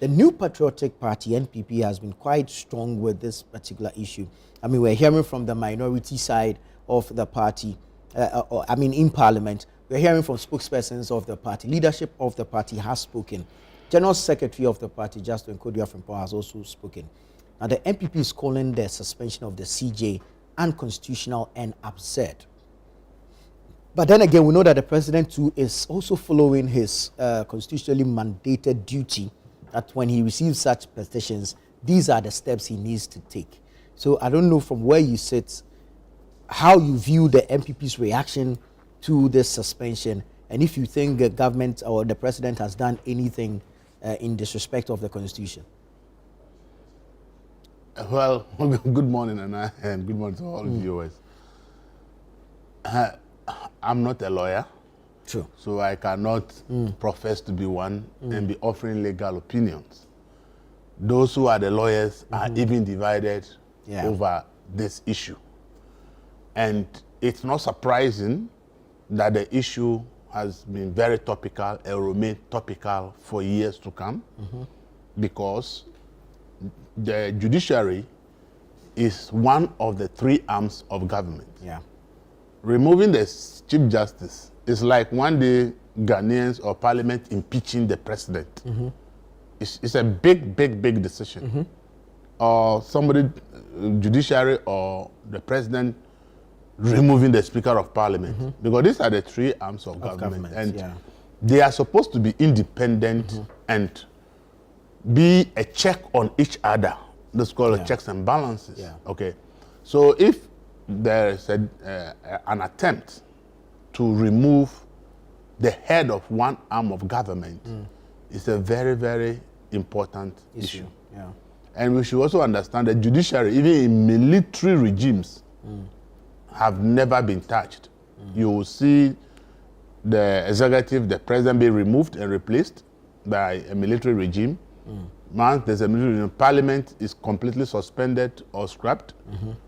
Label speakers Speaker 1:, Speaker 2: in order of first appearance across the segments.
Speaker 1: the New Patriotic Party, NPP, has been quite strong with this particular issue. I mean, we're hearing from the minority side of the party, in Parliament. We're hearing from spokespersons of the party. Leadership of the party has spoken. General Secretary of the party, Justin Kodia-Frimpong, has also spoken. Now, the NPP is calling the suspension of the CJ unconstitutional and absurd. But then again, we know that the president too is also following his constitutionally mandated duty that when he receives such petitions, these are the steps he needs to take. So I don't know from where you sit, how you view the NPP's reaction to this suspension, and if you think the government or the president has done anything in disrespect of the constitution.
Speaker 2: Well, good morning, and good morning to all viewers. I'm not a lawyer.
Speaker 1: True.
Speaker 2: So I cannot profess to be one and be offering legal opinions. Those who are the lawyers are even divided over this issue. And it's not surprising that the issue has been very topical and will remain topical for years to come, because the judiciary is one of the three arms of government.
Speaker 1: Yeah.
Speaker 2: Removing the Chief Justice is like one day Ghanaians or Parliament impeaching the president. It's a big decision. Or somebody, judiciary or the president, removing the Speaker of Parliament. Because these are the three arms of government. And they are supposed to be independent and be a check on each other. That's called checks and balances. Okay. So if there is an attempt to remove the head of one arm of government, it's a very important issue. And we should also understand that judiciary, even in military regimes, have never been touched. You will see the executive, the president, be removed and replaced by a military regime. Once there's a military regime, Parliament is completely suspended or scrapped,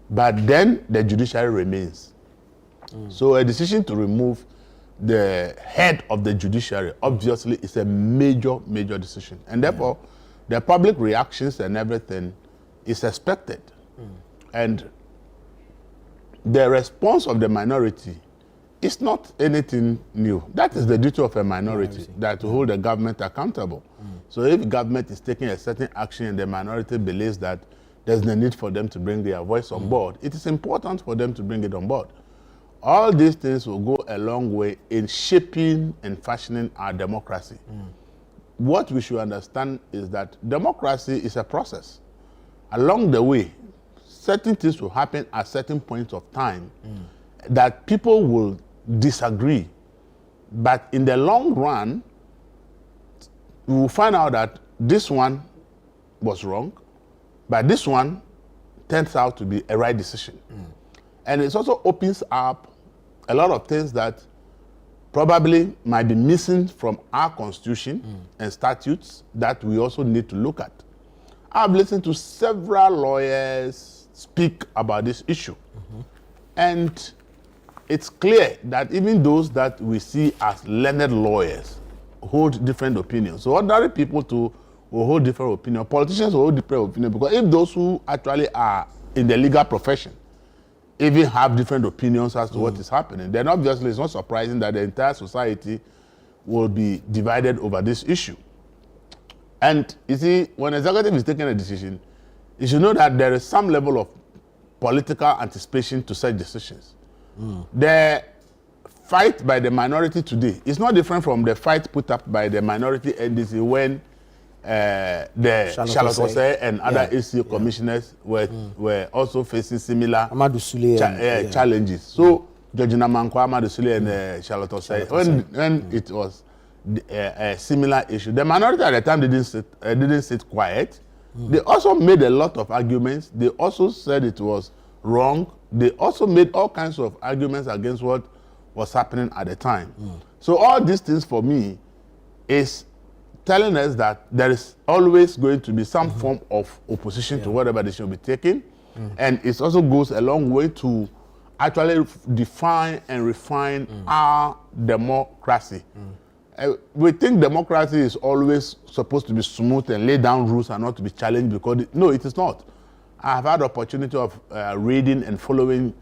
Speaker 2: but then the judiciary remains. So a decision to remove the head of the judiciary obviously is a major decision, and therefore the public reactions and everything is expected. And the response of the minority is not anything new. That is the duty of a minority, that to hold the government accountable. So if government is taking a certain action and the minority believes that there's no need for them to bring their voice on board, it is important for them to bring it on board. All these things will go a long way in shaping and fashioning our democracy. What we should understand is that democracy is a process. Along the way, certain things will happen at certain points of time that people will disagree. But in the long run, we will find out that this one was wrong, but this one turns out to be a right decision. And it also opens up a lot of things that probably might be missing from our constitution and statutes that we also need to look at. I've listened to several lawyers speak about this issue. And it's clear that even those that we see as learned lawyers hold different opinions. So ordinary people too will hold different opinions. Politicians will hold different opinions, because if those who actually are in the legal profession even have different opinions as to what is happening, then obviously it's not surprising that the entire society will be divided over this issue. And you see, when executive is taking a decision, you should know that there is some level of political anticipation to such decisions. The fight by the minority today is not different from the fight put up by the minority NDC when the Charlotte Osei and other ACO commissioners were also facing similar challenges. So Georgina Manko, Amadou Sule and Charlotte Osei, when it was a similar issue, the minority at the time didn't sit quiet. They also made a lot of arguments. They also said it was wrong. They also made all kinds of arguments against what was happening at the time. So all these things for me is telling us that there is always going to be some form of opposition to whatever decision will be taken. And it also goes a long way to actually define and refine our democracy. We think democracy is always supposed to be smooth and lay down rules and not to be challenged because, no, it is not. I have had the opportunity of reading and following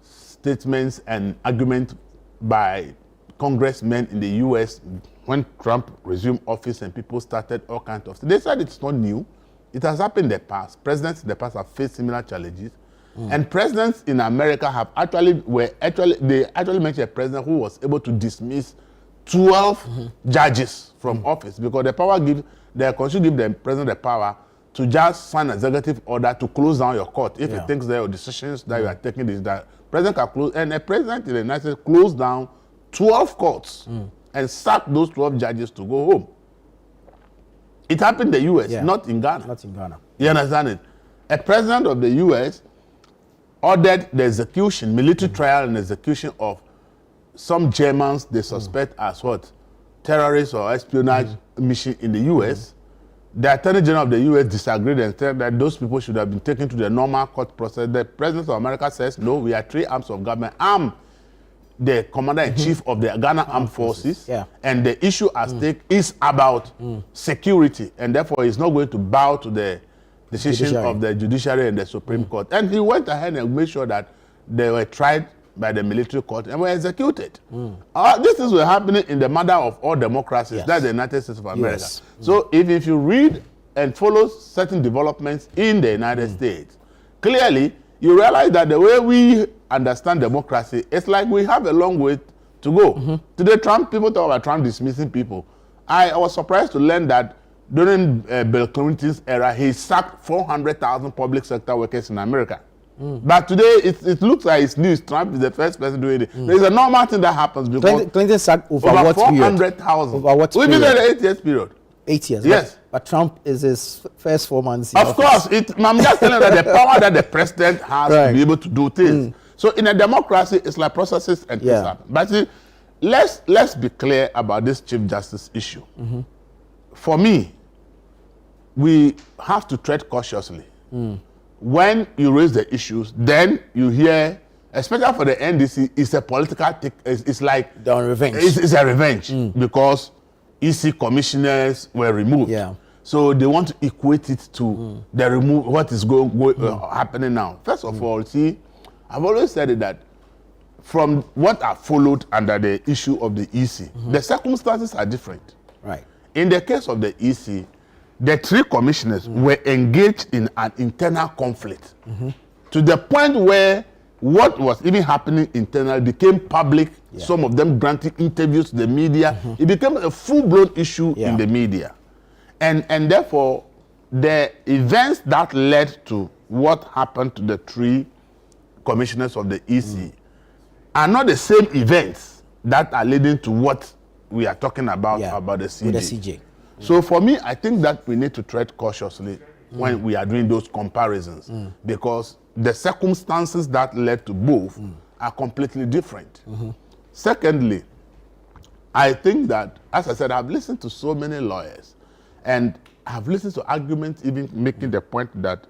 Speaker 2: statements and arguments by congressmen in the U.S. when Trump resumed office and people started all kinds of stuff. They said it's not new. It has happened in the past. Presidents in the past have faced similar challenges. And presidents in America have actually mentioned a president who was able to dismiss 12 judges from office because the Constitution gives the president the power to just sign an executive order to close down your court if he thinks there are decisions that you are taking is that president can close, and a president in the United States closed down 12 courts and sacked those 12 judges to go home. It happened in the U.S., not in Ghana.
Speaker 1: Not in Ghana.
Speaker 2: You understand it? A president of the U.S. ordered the execution, military trial and execution of some Germans they suspect as what? Terrorists or espionage mission in the U.S. The Attorney General of the U.S. disagreed and said that those people should have been taken to the normal court process. The President of America says, no, we are three arms of government. I'm the Commander-in-Chief of the Ghana Armed Forces, and the issue at stake is about security, and therefore he's not going to bow to the decision of the judiciary and the Supreme Court. And he went ahead and made sure that they were tried by the military court and were executed. This is what's happening in the mother of all democracies, that's the United States of America. So if you read and follow certain developments in the United States, clearly you realize that the way we understand democracy, it's like we have a long way to go. Today, people talk about Trump dismissing people. I was surprised to learn that during Bill Clinton's era, he sacked 400,000 public sector workers in America. But today, it looks like it's news. Trump is the first person doing it. There's a normal thing that happens because
Speaker 1: Clinton sacked over what
Speaker 2: 400,000.
Speaker 1: Over what period?
Speaker 2: Within the 8 years period.
Speaker 1: 8 years.
Speaker 2: Yes.
Speaker 1: But Trump is his first 4 months.
Speaker 2: Of course, I'm just telling you that the power that the president has to be able to do things. So in a democracy, it's like processes and things happen. But see, let's be clear about this Chief Justice issue. For me, we have to tread cautiously. When you raise the issues, then you hear, especially for the NDC, it's a political thing. It's like
Speaker 1: they're on revenge.
Speaker 2: It's a revenge because EC commissioners were removed. So they want to equate it to the what is happening now. First of all, see, I've always said that from what I followed under the issue of the EC, the circumstances are different.
Speaker 1: Right.
Speaker 2: In the case of the EC, the three commissioners were engaged in an internal conflict to the point where what was even happening internally became public. Some of them granting interviews to the media. It became a full-blown issue in the media. And therefore, the events that led to what happened to the three commissioners of the EC are not the same events that are leading to what we are talking about the CJ.
Speaker 1: With the CJ.
Speaker 2: So for me, I think that we need to tread cautiously when we are doing those comparisons because the circumstances that led to both are completely different. Secondly, I think that, as I said, I've listened to so many lawyers and I've listened to arguments even making the point that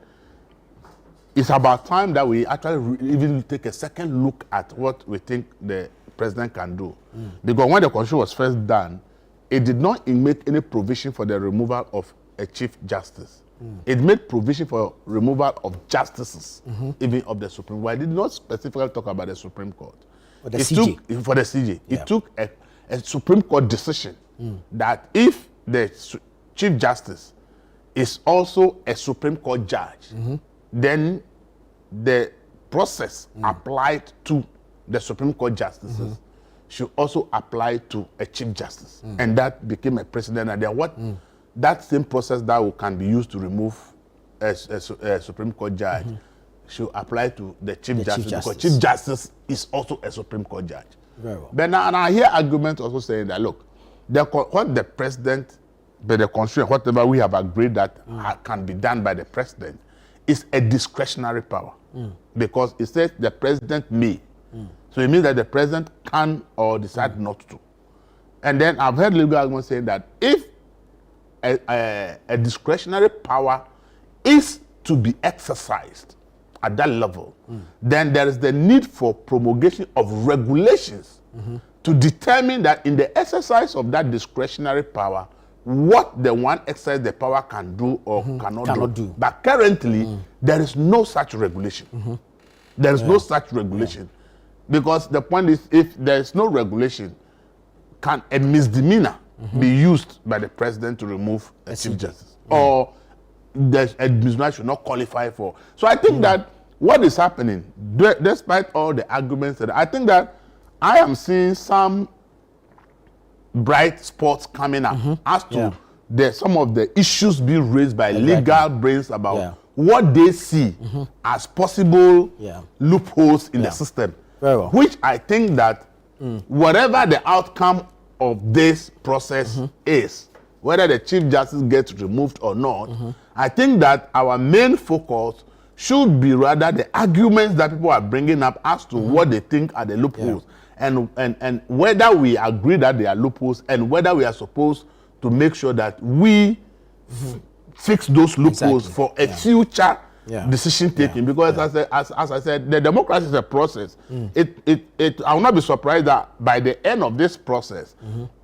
Speaker 2: it's about time that we actually even take a second look at what we think the president can do. Because when the Constitution was first done, it did not make any provision for the removal of a Chief Justice. It made provision for removal of justices, even of the Supreme Court. It did not specifically talk about the Supreme Court.
Speaker 1: For the CJ.
Speaker 2: For the CJ. It took a Supreme Court decision that if the Chief Justice is also a Supreme Court judge, then the process applied to the Supreme Court justices should also apply to a Chief Justice. And that became a precedent. And then that same process that can be used to remove a Supreme Court judge should apply to the Chief Justice, because Chief Justice is also a Supreme Court judge.
Speaker 1: Very well.
Speaker 2: But now, and I hear arguments also saying that, look, what the president, by the Constitution, whatever we have agreed that can be done by the president, is a discretionary power. Because it says the president may. So it means that the president can or decide not to. And then I've heard legal arguments saying that if a discretionary power is to be exercised at that level, then there is the need for promulgation of regulations to determine that in the exercise of that discretionary power, what the one exercise the power can do or cannot do. But currently, there is no such regulation. There is no such regulation. Because the point is, if there is no regulation, can a misdemeanor be used by the president to remove a chief justice? Or a misdemeanor should not qualify for? So I think that what is happening, despite all the arguments, that I think that I am seeing some bright spots coming up as to some of the issues being raised by legal brains about what they see as possible loopholes in the system.
Speaker 1: Very well.
Speaker 2: Which I think that whatever the outcome of this process is, whether the chief justice gets removed or not, I think that our main focus should be rather the arguments that people are bringing up as to what they think are the loopholes, and whether we agree that they are loopholes, and whether we are supposed to make sure that we fix those loopholes for a future decision taking. Because as I said, the democracy is a process. I will not be surprised that by the end of this process,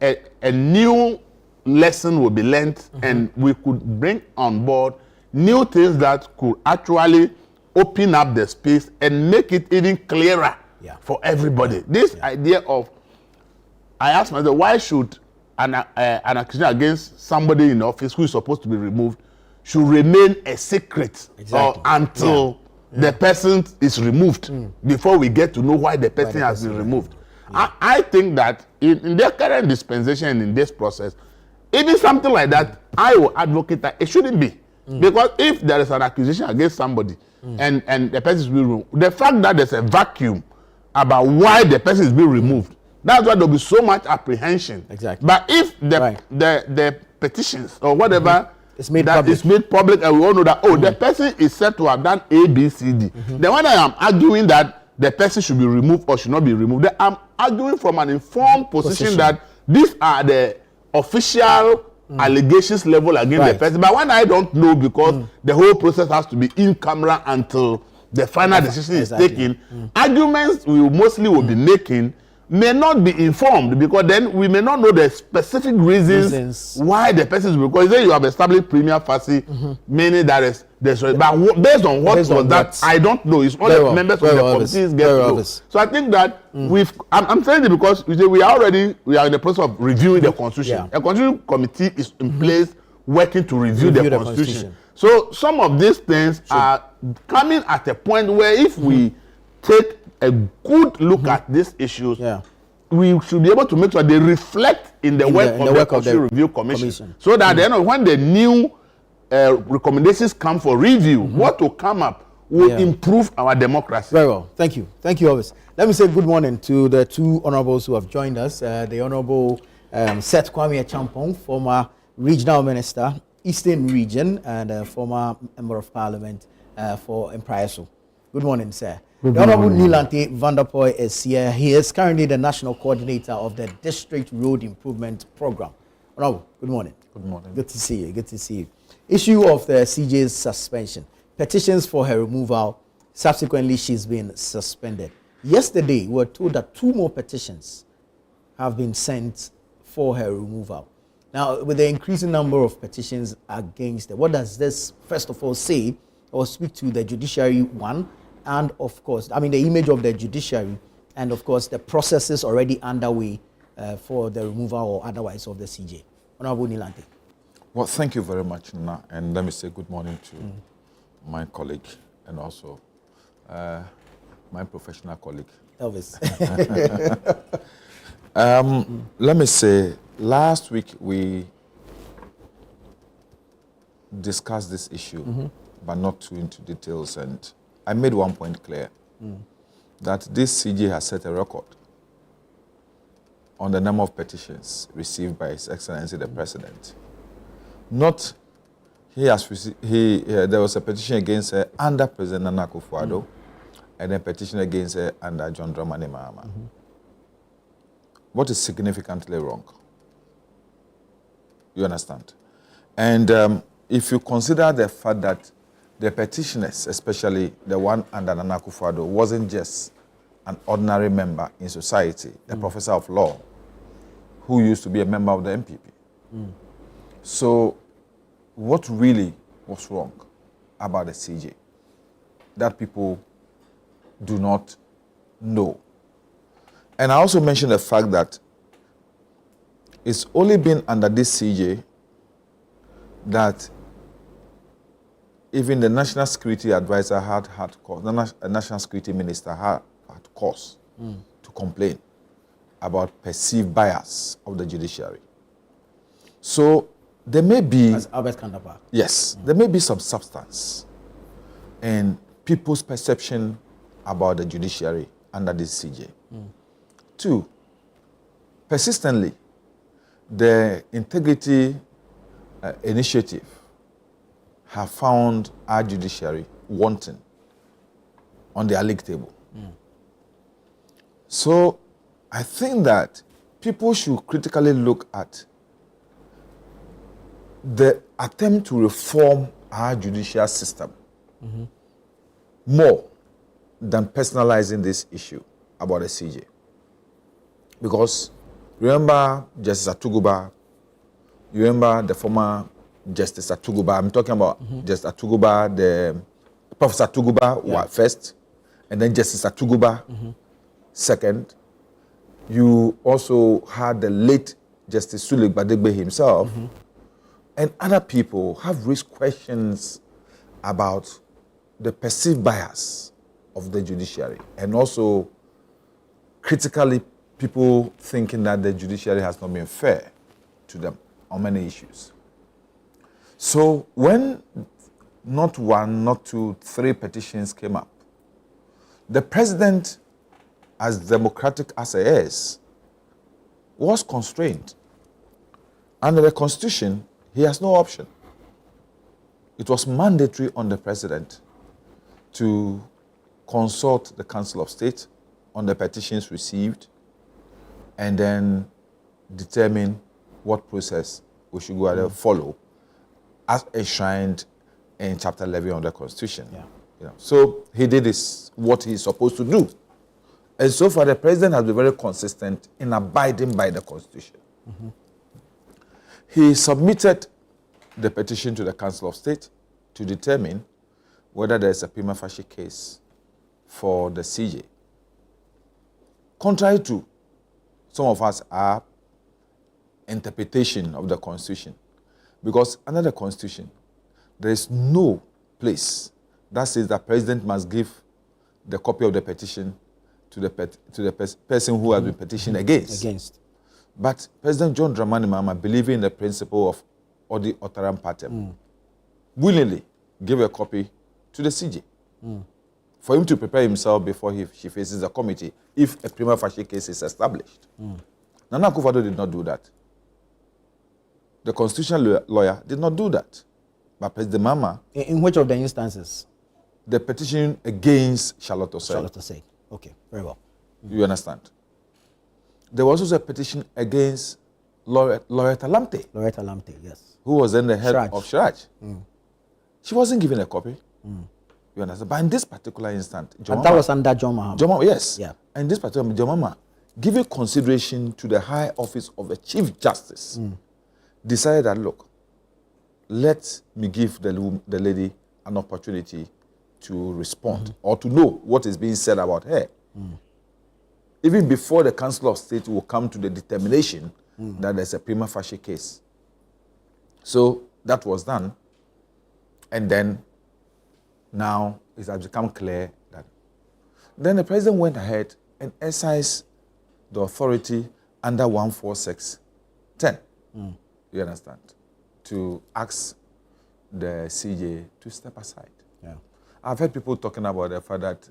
Speaker 2: a new lesson will be learned, and we could bring on board new things that could actually open up the space and make it even clearer for everybody. This idea of, I asked myself, why should an accusation against somebody in office who is supposed to be removed should remain a secret until the person is removed before we get to know why the person has been removed? I think that in their current dispensation in this process, even something like that, I will advocate that it shouldn't be. Because if there is an accusation against somebody and the person is being removed, the fact that there's a vacuum about why the person is being removed, that's why there'll be so much apprehension. But if the petitions or whatever is made public, and we all know that, the person is said to have done A, B, C, D. Then when I am arguing that the person should be removed or should not be removed, then I'm arguing from an informed position that these are the official allegations level against the person. But when I don't know, because the whole process has to be in camera until the final decision is taken, arguments we mostly will be making may not be informed, because then we may not know the specific reasons why the person is, because you have established prima facie, meaning that is but based on what was that, I don't know. It's all the members of the committees get to know. So I think that I'm saying it because we are in the process of reviewing the constitution. A constitution committee is in place working to review the constitution. So some of these things are coming at a point where if we take a good look at these issues, we should be able to make sure they reflect in the work of the Constitution Review Commission. So that then when the new recommendations come for review, what will come up will improve our democracy.
Speaker 1: Very well. Thank you. Thank you, always. Let me say good morning to the two honorables who have joined us. The Honorable Seth Kwame Champong, former Regional Minister, Eastern Region, and former Member of Parliament for Empraiso. Good morning, sir. The Honorable Nilante Vanderpoy is here. He is currently the National Coordinator of the District Road Improvement Program. Honorable, good morning.
Speaker 3: Good morning.
Speaker 1: Good to see you. Good to see you. Issue of the CJ's suspension. Petitions for her removal. Subsequently, she's been suspended. Yesterday, we were told that 2 more petitions have been sent for her removal. Now, with the increasing number of petitions against her, what does this, first of all, say or speak to the judiciary, one, and of course, I mean the image of the judiciary, and of course the processes already underway for the removal or otherwise of the CJ. Honorable Nilante.
Speaker 3: Well, thank you very much, Nana, and let me say good morning to my colleague and also my professional colleague.
Speaker 1: Elvis.
Speaker 3: Let me say, last week we discussed this issue, but not too into details, and I made one point clear, that this CJ has set a record on the number of petitions received by His Excellency the President. Not, there was a petition against her under President Nana Akufo-Addo, and a petition against her under John Dramani Mahama. What is significantly wrong? You understand? And if you consider the fact that the petitioners, especially the one under Nana Akufo-Addo, wasn't just an ordinary member in society, a professor of law, who used to be a member of the MPP. So what really was wrong about the CJ that people do not know? And I also mentioned the fact that it's only been under this CJ that even the National Security Advisor had cause, the National Security Minister had cause to complain about perceived bias of the judiciary. So there may be...
Speaker 1: As Albert Kandaba.
Speaker 3: Yes, there may be some substance in people's perception about the judiciary under this CJ. Two, persistently, the Integrity Initiative have found our judiciary wanting on their league table. So I think that people should critically look at the attempt to reform our judicial system more than personalizing this issue about the CJ. Because remember Justice Atuguba, you remember the former Justice Atuguba, I'm talking about Justice Atuguba, the Professor Atuguba first, and then Justice Atuguba second. You also had the late Justice Sulik Badegbe himself, and other people have raised questions about the perceived bias of the judiciary, and also critically people thinking that the judiciary has not been fair to them on many issues. So when not one, not two, three petitions came up, the president, as democratic as he is, was constrained. Under the Constitution, he has no option. It was mandatory on the president to consult the Council of State on the petitions received and then determine what process we should go ahead and follow as enshrined in Chapter 11 of the Constitution. So he did what he's supposed to do. And so far, the president has been very consistent in abiding by the Constitution. He submitted the petition to the Council of State to determine whether there is a prima facie case for the CJ. Contrary to some of us, our interpretation of the Constitution, because under the Constitution, there is no place that says the president must give the copy of the petition to the person who has been petitioned against. But President John Dramani Mahama, believing in the principle of odi otaram partem, willingly gave a copy to the CJ for him to prepare himself before she faces the committee if a prima facie case is established. Nana Akufo-Addo did not do that. The constitutional lawyer did not do that. But President Mahama...
Speaker 1: In which of the instances?
Speaker 3: The petition against Charlotte Osei.
Speaker 1: Charlotte Osei. Okay, very well.
Speaker 3: You understand? There was also a petition against Loretta Lamte.
Speaker 1: Loretta Lamte, yes.
Speaker 3: Who was then the head of Shraj. She wasn't given a copy. You understand? But in this particular instance...
Speaker 1: And that was under John Mahama.
Speaker 3: Yes.
Speaker 1: Yeah.
Speaker 3: And in this particular, John Mahama, giving consideration to the high office of the Chief Justice, decided that, look, let me give the lady an opportunity to respond or to know what is being said about her. Even before the Council of State will come to the determination that there's a prima facie case. So that was done. And then now it has become clear that then the president went ahead and exercised the authority under 146(10). You understand? To ask the CJ to step aside. I've heard people talking about the fact that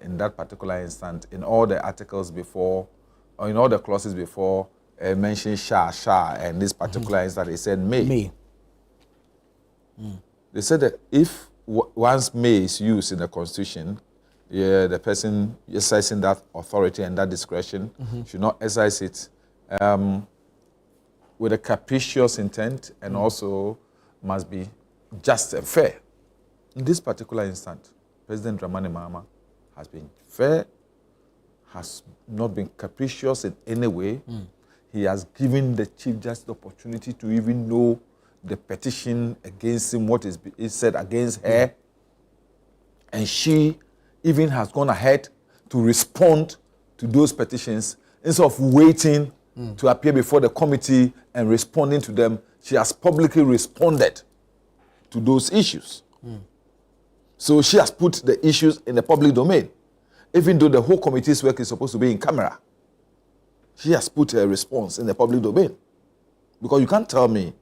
Speaker 3: in that particular instance, in all the articles before, or in all the clauses before, mentioned shall, and this particular instance, they said may. They said that if once may is used in the Constitution, the person exercising that authority and that discretion should not exercise it with a capricious intent, and also must be just and fair. In this particular instance, President Dramani Mahama has been fair, has not been capricious in any way. He has given the Chief Justice the opportunity to even know the petition against him, what is said against her. And she even has gone ahead to respond to those petitions instead of waiting to appear before the committee and responding to them. She has publicly responded to those issues. So she has put the issues in the public domain. Even though the whole committee's work is supposed to be in camera, she has put her response in the public domain. Because you can't tell me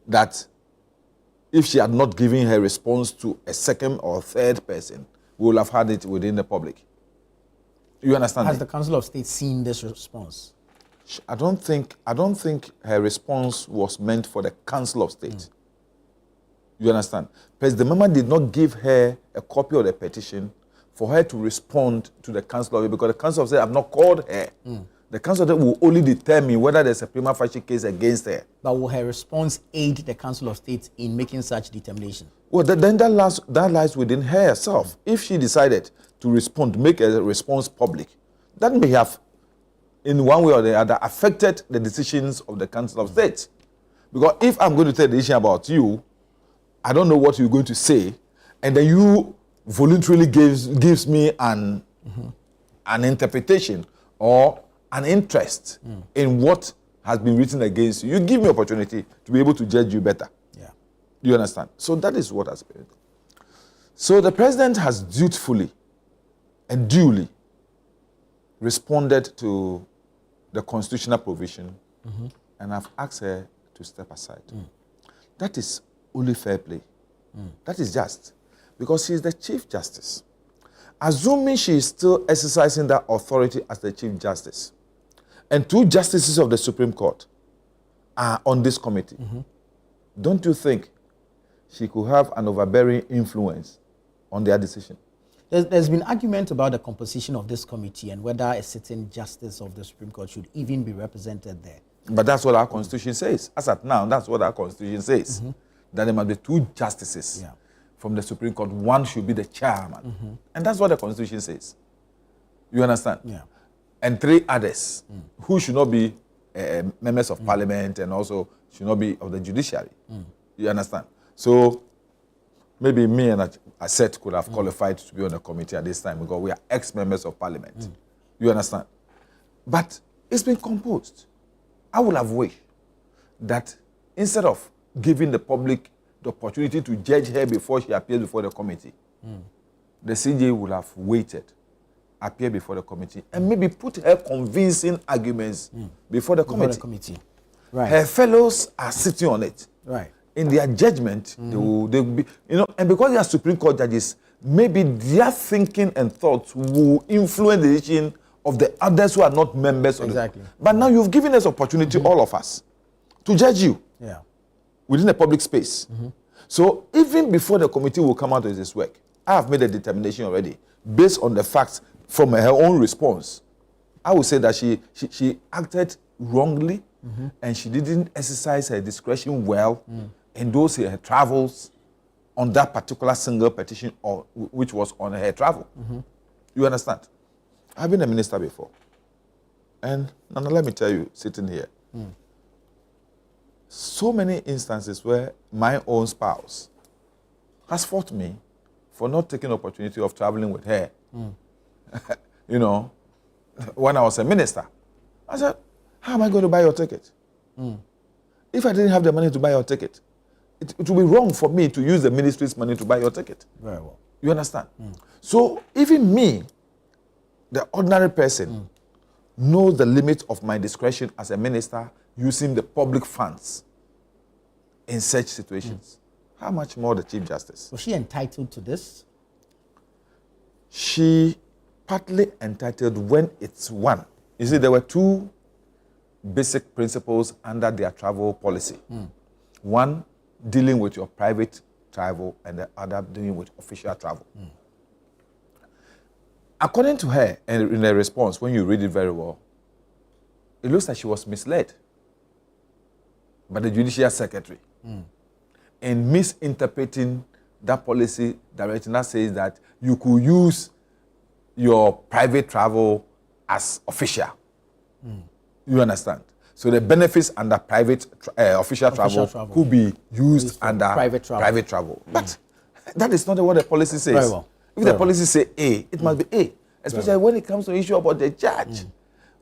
Speaker 3: that if she had not given her response to a second or third person, we will have had it within the public. You understand?
Speaker 1: Has the Council of State seen this response?
Speaker 3: I don't think her response was meant for the Council of State. You understand? Because the member did not give her a copy of the petition for her to respond to the Council of State, because the Council of State have not called her. The Council of State will only determine whether there's a prima facie case against her.
Speaker 1: But will her response aid the Council of State in making such determination?
Speaker 3: Well, then that lies within herself. If she decided to respond, make a response public, that may have, in one way or the other, affected the decisions of the Council of State. Because if I'm going to tell the issue about you, I don't know what you're going to say, and then you voluntarily gives me an interpretation or an interest in what has been written against you. You give me opportunity to be able to judge you better.
Speaker 1: Yeah.
Speaker 3: You understand? So that is what has been. So the president has dutifully and duly responded to the constitutional provision, and I've asked her to step aside. That is only fair play. That is just. Because she is the Chief Justice. Assuming she is still exercising that authority as the Chief Justice, and 2 justices of the Supreme Court are on this committee, don't you think she could have an overbearing influence on their decision?
Speaker 1: There's been argument about the composition of this committee and whether a sitting justice of the Supreme Court should even be represented there.
Speaker 3: But that's what our Constitution says. As at now, that's what our Constitution says. That there must be 2 justices from the Supreme Court. One should be the chairman. And that's what the Constitution says. You understand?
Speaker 1: Yeah.
Speaker 3: And 3 others who should not be members of parliament and also should not be of the judiciary. You understand? So maybe me and Aset could have qualified to be on the committee at this time because we are ex-members of parliament. You understand? But it's been composed. I would have wished that instead of giving the public the opportunity to judge her before she appears before the committee, the CJ would have waited, appear before the committee, and maybe put her convincing arguments before the committee.
Speaker 1: Right.
Speaker 3: Her fellows are sitting on it.
Speaker 1: Right.
Speaker 3: In their judgment, they will be, and because they are Supreme Court judges, maybe their thinking and thoughts will influence the decision of the others who are not members of
Speaker 1: Exactly.
Speaker 3: But now you've given us opportunity, all of us, to judge you within the public space. So even before the committee will come out with this work, I have made a determination already, based on the facts from her own response. I would say that she acted wrongly, and she didn't exercise her discretion well in those her travels on that particular single petition, or which was on her travel. You understand? I've been a minister before, and Nana, let me tell you, sitting here, so many instances where my own spouse has fought me for not taking the opportunity of traveling with her. When I was a minister, I said, how am I going to buy your ticket? If I didn't have the money to buy your ticket, it would be wrong for me to use the ministry's money to buy your ticket.
Speaker 1: Very well.
Speaker 3: You understand? So even me, the ordinary person, knows the limit of my discretion as a minister using the public funds in such situations. How much more the Chief Justice?
Speaker 1: Was she entitled to this?
Speaker 3: She partly entitled when it's one. You see, there were 2 basic principles under their travel policy. One, dealing with your private travel, and the other dealing with official travel. According to her, and in her response, when you read it very well, it looks like she was misled by the Judicial Secretary in misinterpreting that policy direction that says that you could use your private travel as official. You understand? So the benefits under private official travel could be used under private travel. But that is not what the policy says.
Speaker 1: Very well.
Speaker 3: If the policy say A, it must be A. Especially when it comes to issue about the judge,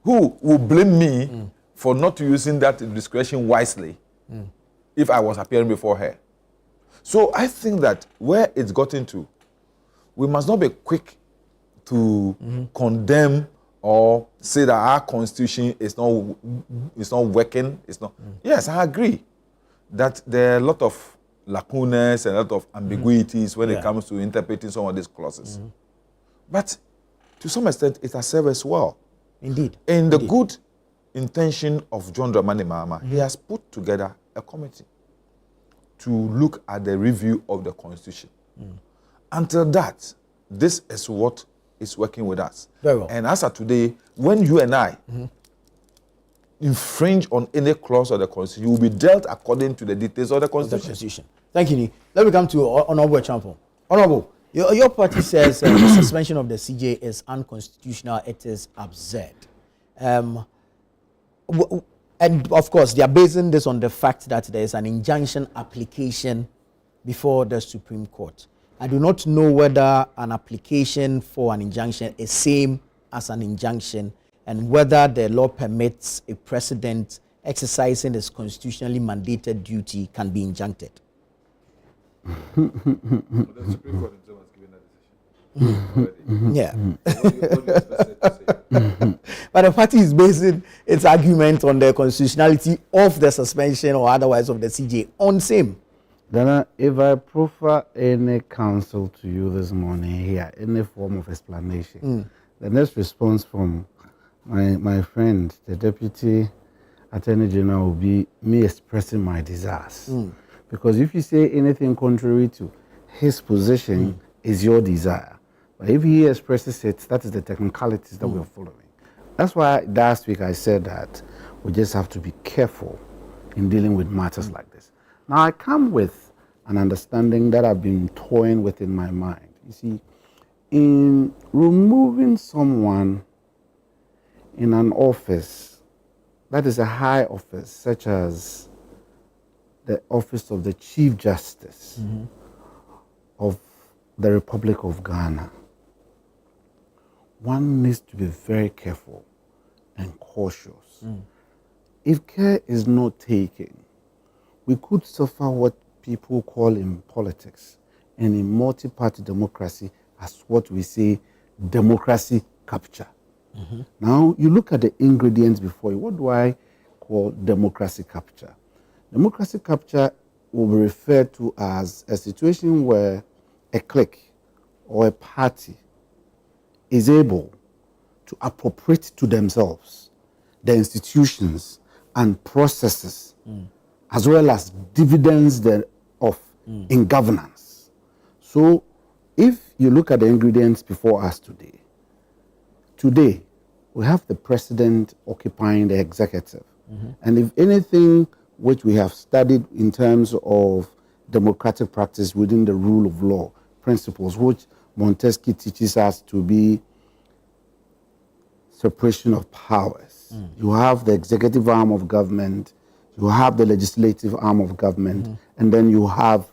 Speaker 3: who will blame me for not using that discretion wisely if I was appearing before her. So I think that where it's gotten to, we must not be quick to condemn or say that our constitution is not working. It's not. Yes, I agree that there are a lot of lacunas and a lot of ambiguities when it comes to interpreting some of these clauses. But to some extent, it has served us well.
Speaker 1: Indeed.
Speaker 3: In the good intention of John Dramani Mahama, he has put together a committee to look at the review of the constitution. Until that, this is what is working with us.
Speaker 1: Very well.
Speaker 3: And as of today, when you and I infringe on any clause of the constitution, you will be dealt according to the details of the constitution.
Speaker 1: Thank you, Ni. Let me come to Honorable Champo. Honorable, your party says the suspension of the CJ is unconstitutional. It is absurd. And of course, they are basing this on the fact that there is an injunction application before the Supreme Court. I do not know whether an application for an injunction is same as an injunction, and whether the law permits a president exercising his constitutionally mandated duty can be injuncted. Yeah. But the party is basing its argument on the constitutionality of the suspension or otherwise of the CJ on same.
Speaker 4: Dana, if I proffer any counsel to you this morning here, any form of explanation, the next response from my friend, the Deputy Attorney General, will be me expressing my desires. Because if you say anything contrary to his position, is your desire. But if he expresses it, that is the technicalities that we are following. That's why last week I said that we just have to be careful in dealing with matters like this. Now I come with an understanding that I've been toying with in my mind. You see, in removing someone in an office that is a high office, such as the office of the Chief Justice of the Republic of Ghana, one needs to be very careful and cautious. If care is not taken, we could suffer what people call in politics and in multi-party democracy as what we say democracy capture. Now, you look at the ingredients before you. What do I call democracy capture? Democracy capture will be referred to as a situation where a clique or a party is able to appropriate to themselves the institutions and processes as well as dividends thereof in governance. So if you look at the ingredients before us today we have the president occupying the executive. And if anything which we have studied in terms of democratic practice within the rule of law principles, which Montesquieu teaches us to be separation of powers. You have the executive arm of government, you have the legislative arm of government, and then you have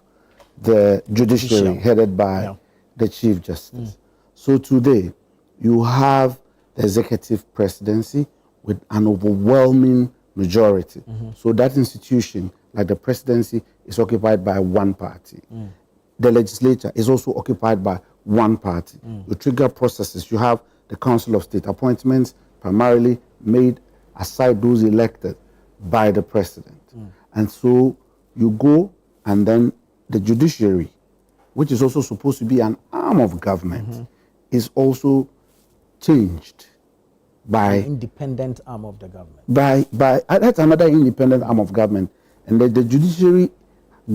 Speaker 4: the judiciary headed by the Chief Justice. So today, you have the executive presidency with an overwhelming majority. So that institution, like the presidency, is occupied by one party. The legislature is also occupied by one party. You trigger processes. You have the Council of State appointments primarily made aside those elected by the president. And so you go, and then the judiciary, which is also supposed to be an arm of government, is also changed by
Speaker 1: an independent arm of the government.
Speaker 4: That's another independent arm of government. And the judiciary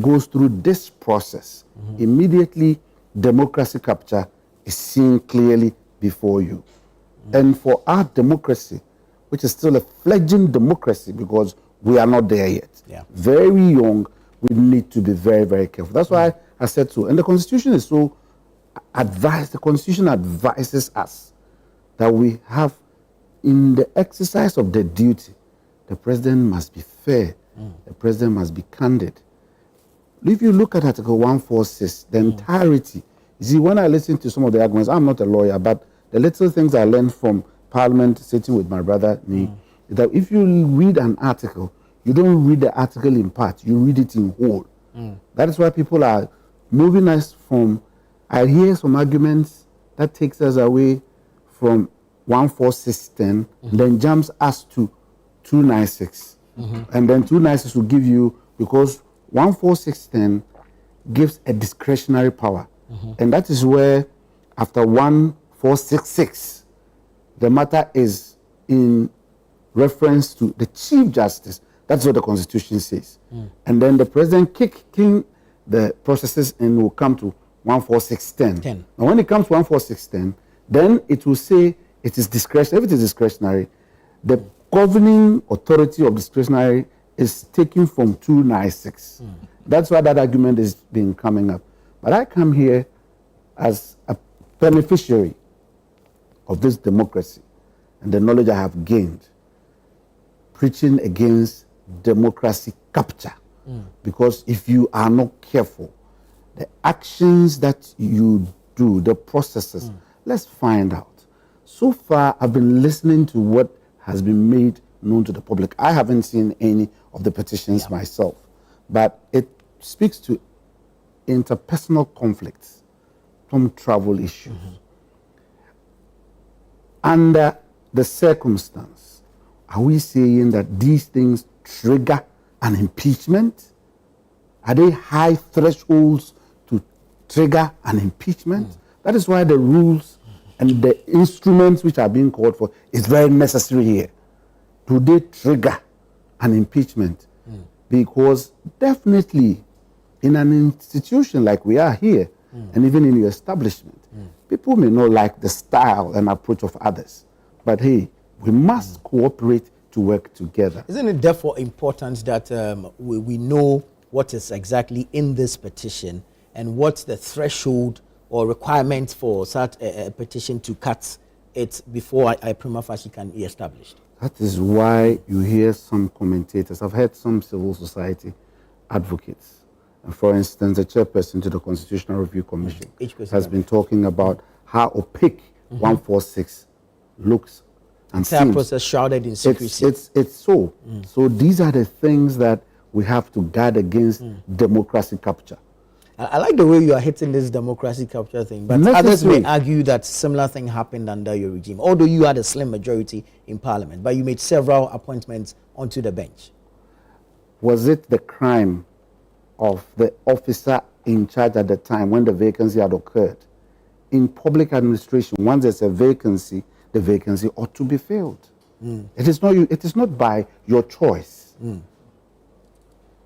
Speaker 4: goes through this process. Immediately, democracy capture is seen clearly before you. And for our democracy, which is still a fledgling democracy because we are not there yet, very young, we need to be very, very careful. That's why I said so. And the Constitution is so advised, the Constitution advises us that we have in the exercise of the duty, the president must be fair. The president must be candid. If you look at Article 146, the entirety, you see, when I listen to some of the arguments, I'm not a lawyer, but the little things I learned from Parliament sitting with my brother, is that if you read an article, you don't read the article in part, you read it in whole. That is why people are moving us from, I hear some arguments that takes us away from 14610, then jumps us to 296. And then 296 will give you, because 14610 gives a discretionary power. And that is where, after 1466, the matter is in reference to the Chief Justice. That's what the Constitution says. And then the president kicking the processes and will come to 14610. Now, when it comes to 14610, then it will say it is discretionary. If it is discretionary, the governing authority of discretionary is taken from 296. That's why that argument is been coming up. But I come here as a beneficiary of this democracy and the knowledge I have gained, preaching against democracy capture. Because if you are not careful, the actions that you do, the processes, let's find out. So far, I've been listening to what has been made known to the public. I haven't seen any of the petitions myself, but it speaks to interpersonal conflicts, some travel issues. Under the circumstance, are we saying that these things trigger an impeachment? Are they high thresholds to trigger an impeachment? That is why the rules and the instruments which are being called for is very necessary here. Do they trigger an impeachment? Because definitely in an institution like we are here, and even in your establishment, people may not like the style and approach of others. But hey, we must cooperate to work together.
Speaker 1: Isn't it therefore important that we know what is exactly in this petition and what's the threshold or requirement for such a petition to cut it before a prima facie can be established?
Speaker 4: That is why you hear some commentators. I've heard some civil society advocates. And for instance, the chairperson to the Constitutional Review Commission has been talking about how opaque 146 looks and
Speaker 1: entire
Speaker 4: seems.
Speaker 1: Process shrouded in secrecy.
Speaker 4: It's so. So these are the things that we have to guard against democracy capture.
Speaker 1: I like the way you are hitting this democracy capture thing, but others may argue that similar thing happened under your regime, although you had a slim majority in Parliament, but you made several appointments onto the bench.
Speaker 4: Was it the crime of the officer in charge at the time when the vacancy had occurred? In public administration, once there's a vacancy, the vacancy ought to be filled. It is not by your choice.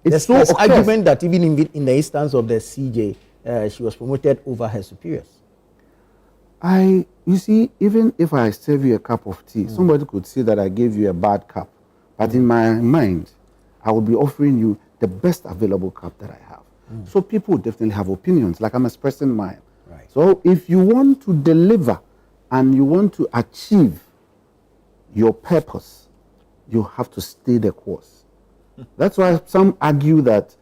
Speaker 1: There's argument that even in the instance of the CJ, she was promoted over her superiors.
Speaker 4: You see, even if I serve you a cup of tea, somebody could say that I gave you a bad cup. But in my mind, I will be offering you the best available cup that I have. So people definitely have opinions, like I'm expressing mine.
Speaker 1: Right.
Speaker 4: So if you want to deliver and you want to achieve your purpose, you have to stay the course. That's why some argue that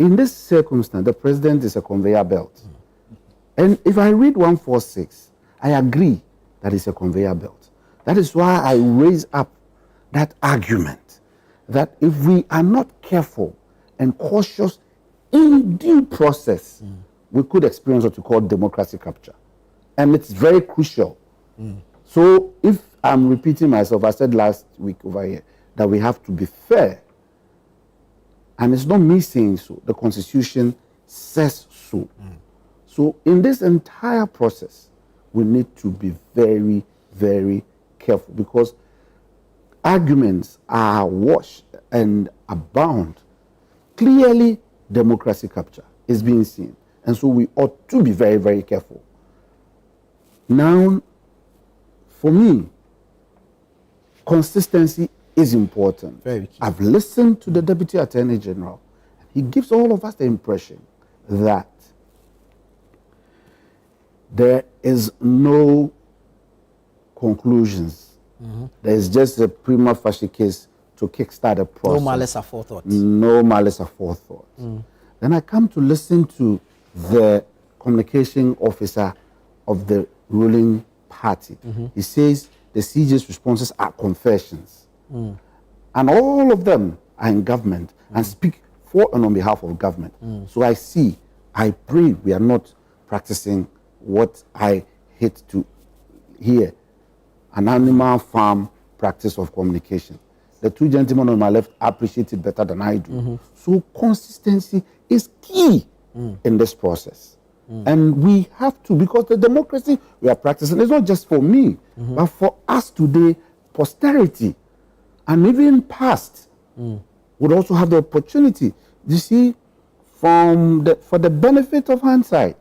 Speaker 4: in this circumstance, the president is a conveyor belt. And if I read 146, I agree that it's a conveyor belt. That is why I raise up that argument that if we are not careful and cautious in due process, we could experience what we call democracy capture. And it's very crucial. So if I'm repeating myself, I said last week over here that we have to be fair. And it's not me saying so. The Constitution says so. So in this entire process, we need to be very, very careful because arguments are washed and abound. Clearly, democracy capture is being seen. And so we ought to be very, very careful. Now, for me, consistency is important.
Speaker 1: Very key.
Speaker 4: I've listened to the Deputy Attorney General. He gives all of us the impression that there is no conclusions There is just a prima facie case to kickstart the process.
Speaker 1: No malice aforethought.
Speaker 4: No malice aforethought. Then I come to listen to the communication officer of the ruling party. He says the CJ's responses are confessions. And all of them are in government and speak for and on behalf of government. So I pray we are not practicing what I hate to hear, an animal farm practice of communication. The two gentlemen on my left appreciate it better than I do. So consistency is key in this process. And we have to, because the democracy we are practicing is not just for me, but for us today, posterity, and even past would also have the opportunity. You see, for the benefit of hindsight,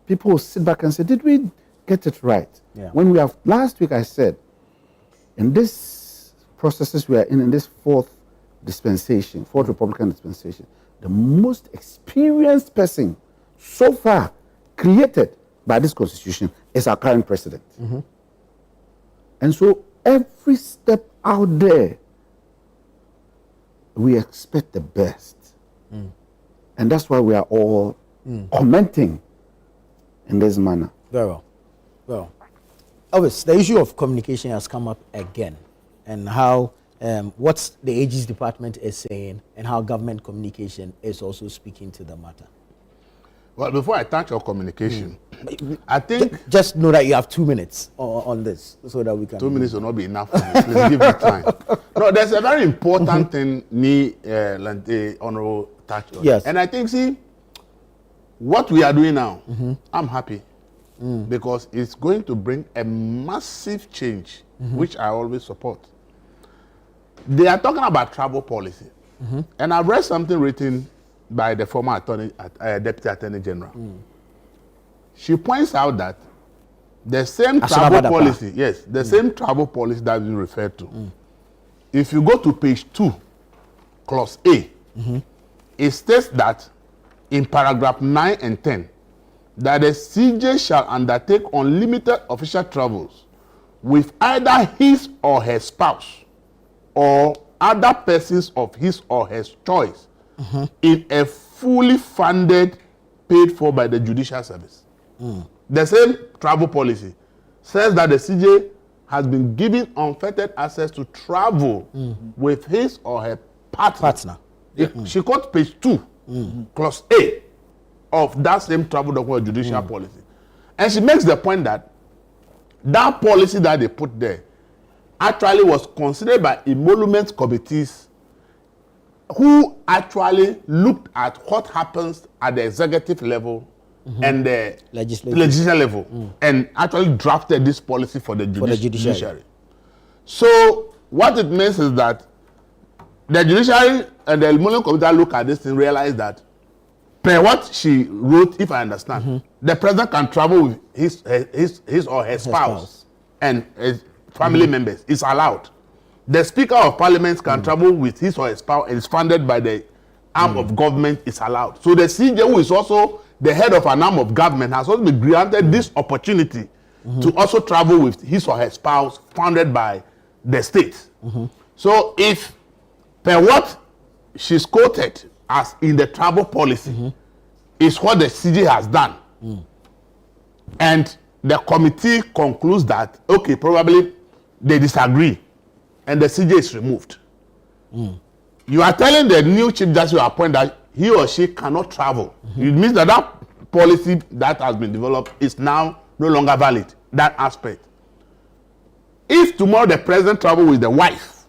Speaker 4: people will sit back and say, did we get it right?
Speaker 1: Yeah.
Speaker 4: When we have, last week I said, in this processes we are in this fourth Republican dispensation, the most experienced person so far created by this constitution is our current president. And so every step out there, we expect the best. And that's why we are all commenting in this manner.
Speaker 1: Very well. Well, obviously, the issue of communication has come up again, and how what the AG's department is saying, and how government communication is also speaking to the matter.
Speaker 2: Well, before I touch on communication, I think
Speaker 1: Just know that you have 2 minutes on this, so that we can.
Speaker 2: 2 minutes will not be enough for me. Please give me time. No, there's a very important thing the Honorable touched on.
Speaker 1: Yes.
Speaker 2: And I think, see, what we are doing now, I'm happy because it's going to bring a massive change, which I always support. They are talking about travel policy. And I've read something written by the former Deputy Attorney General. She points out that the same travel policy, the same travel policy that you referred to, if you go to page 2, clause A, it states that in paragraph 9 and 10, that the CJ shall undertake unlimited official travels with either his or her spouse or other persons of his or her choice in a fully funded, paid for by the Judicial Service. The same travel policy says that the CJ has been given unfettered access to travel with his or her partner. She quotes page 2, clause A of that same travel document judicial policy. And she makes the point that that policy that they put there actually was considered by emolument committees who actually looked at what happens at the executive level and the legislative level and actually drafted this policy for the judiciary. So what it means is that the judiciary and the emolument committee look at this and realize that per what she wrote, if I understand, the president can travel with his or her spouse and his family members. It's allowed. The Speaker of Parliament can travel with his or her spouse and is funded by the arm of government. Is allowed. So the CJ, who is also the head of an arm of government, has also been granted this opportunity to also travel with his or her spouse funded by the state. So if per what she's quoted as in the travel policy is what the CJ has done, and the committee concludes that, okay, probably they disagree, and the CJ is removed. You are telling the new Chief Justice you appoint that he or she cannot travel. It means that that policy that has been developed is now no longer valid, that aspect. If tomorrow the president travel with the wife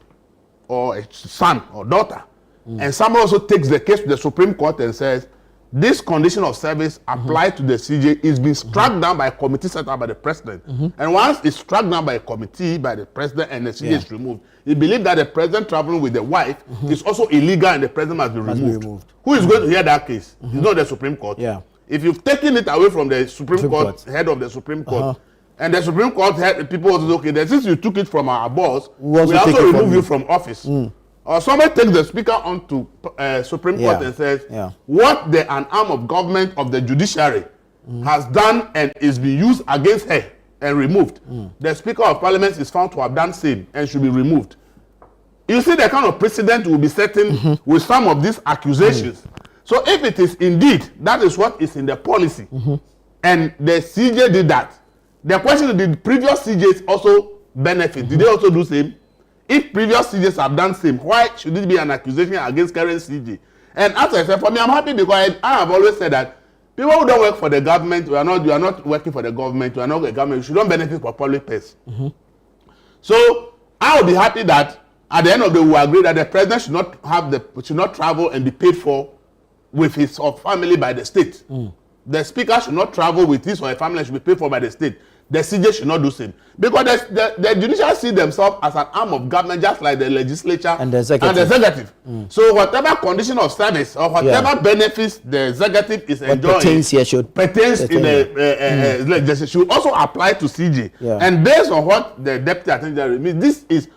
Speaker 2: or a son or daughter, and someone also takes the case to the Supreme Court and says, this condition of service applied to the CJ is being struck down by a committee set up by the president. And once it's struck down by a committee by the president and the CJ is removed, he believes that the president traveling with the wife is also illegal and the president must be removed. Who is going to hear that case? It's not the Supreme Court. If you've taken it away from the Supreme Court, head of the Supreme Court, and the Supreme Court head, people also say, okay, then since you took it from our boss, we also remove you from office. Or somebody takes the speaker onto Supreme Court and says, what an arm of government of the judiciary has done and is being used against her and removed. The Speaker of Parliament is found to have done same and should be removed. You see the kind of precedent will be setting with some of these accusations. So if it is indeed, that is what is in the policy, and the CJ did that, the question is, did previous CJs also benefit? Did they also do same? If previous CJs have done same, why should it be an accusation against current CJ? And as I said, for me, I'm happy because I have always said that people who don't work for the government, you are not working for the government, you are not a government, you should not benefit from public purse. So I will be happy that at the end of the day, we agree that the president should not travel and be paid for with his or family by the state. The speaker should not travel with his or her family, should be paid for by the state. The CJ should not do same. Because the judicial see themselves as an arm of government, just like the legislature
Speaker 1: and the executive.
Speaker 2: So whatever condition of service or whatever benefits the executive is enjoying pertains in the legislation should also apply to CJ. And based on what the Deputy Attorney General means, this is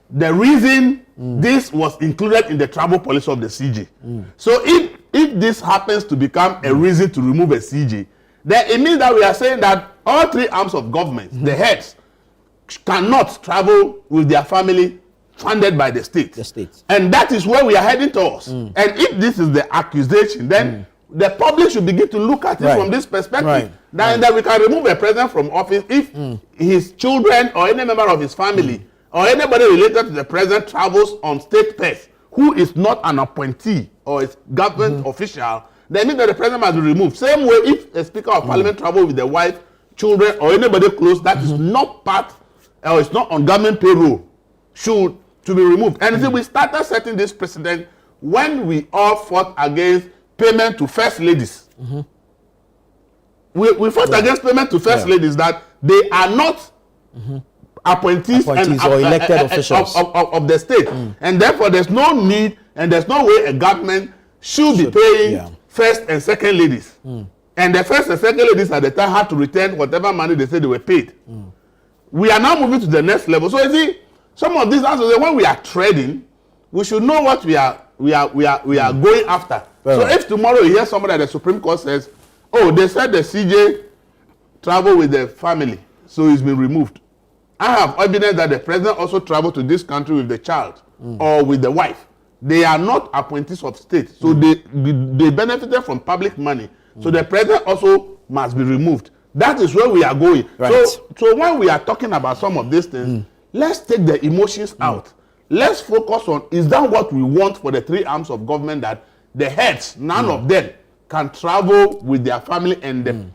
Speaker 2: the reason this was included in the travel policy of the CJ. So if this happens to become a reason to remove a CJ, then it means that we are saying that all three arms of government, the heads, cannot travel with their family funded by the state. And that is where we are heading towards. And if this is the accusation, then the public should begin to look at it from this perspective. That we can remove a president from office if his children or any member of his family or anybody related to the president travels on state purse who is not an appointee or a government official. That means that the president must be removed. Same way, if a Speaker of Parliament travels with the wife, children, or anybody close that is not part or it's not on government payroll, to be removed. And see, we started setting this precedent when we all fought against payment to first ladies. We fought against payment to first ladies, that they are not appointees or elected officials of the state. And therefore, there's no need and there's no way a government should be paying first and second ladies. And the first and second ladies at the time had to return whatever money they said they were paid. We are now moving to the next level. So you see, some of these answers, when we are trading, we should know what we are going after. So if tomorrow you hear somebody at the Supreme Court says, oh, they said the CJ travel with the family, so he's been removed. I have evidence that the president also traveled to this country with the child or with the wife. They are not appointees of state, so they benefited from public money. So the president also must be removed. That is where we are going. So when we are talking about some of these things, let's take the emotions out. Let's focus on, is that what we want for the three arms of government, that the heads, none of them can travel with their family, and the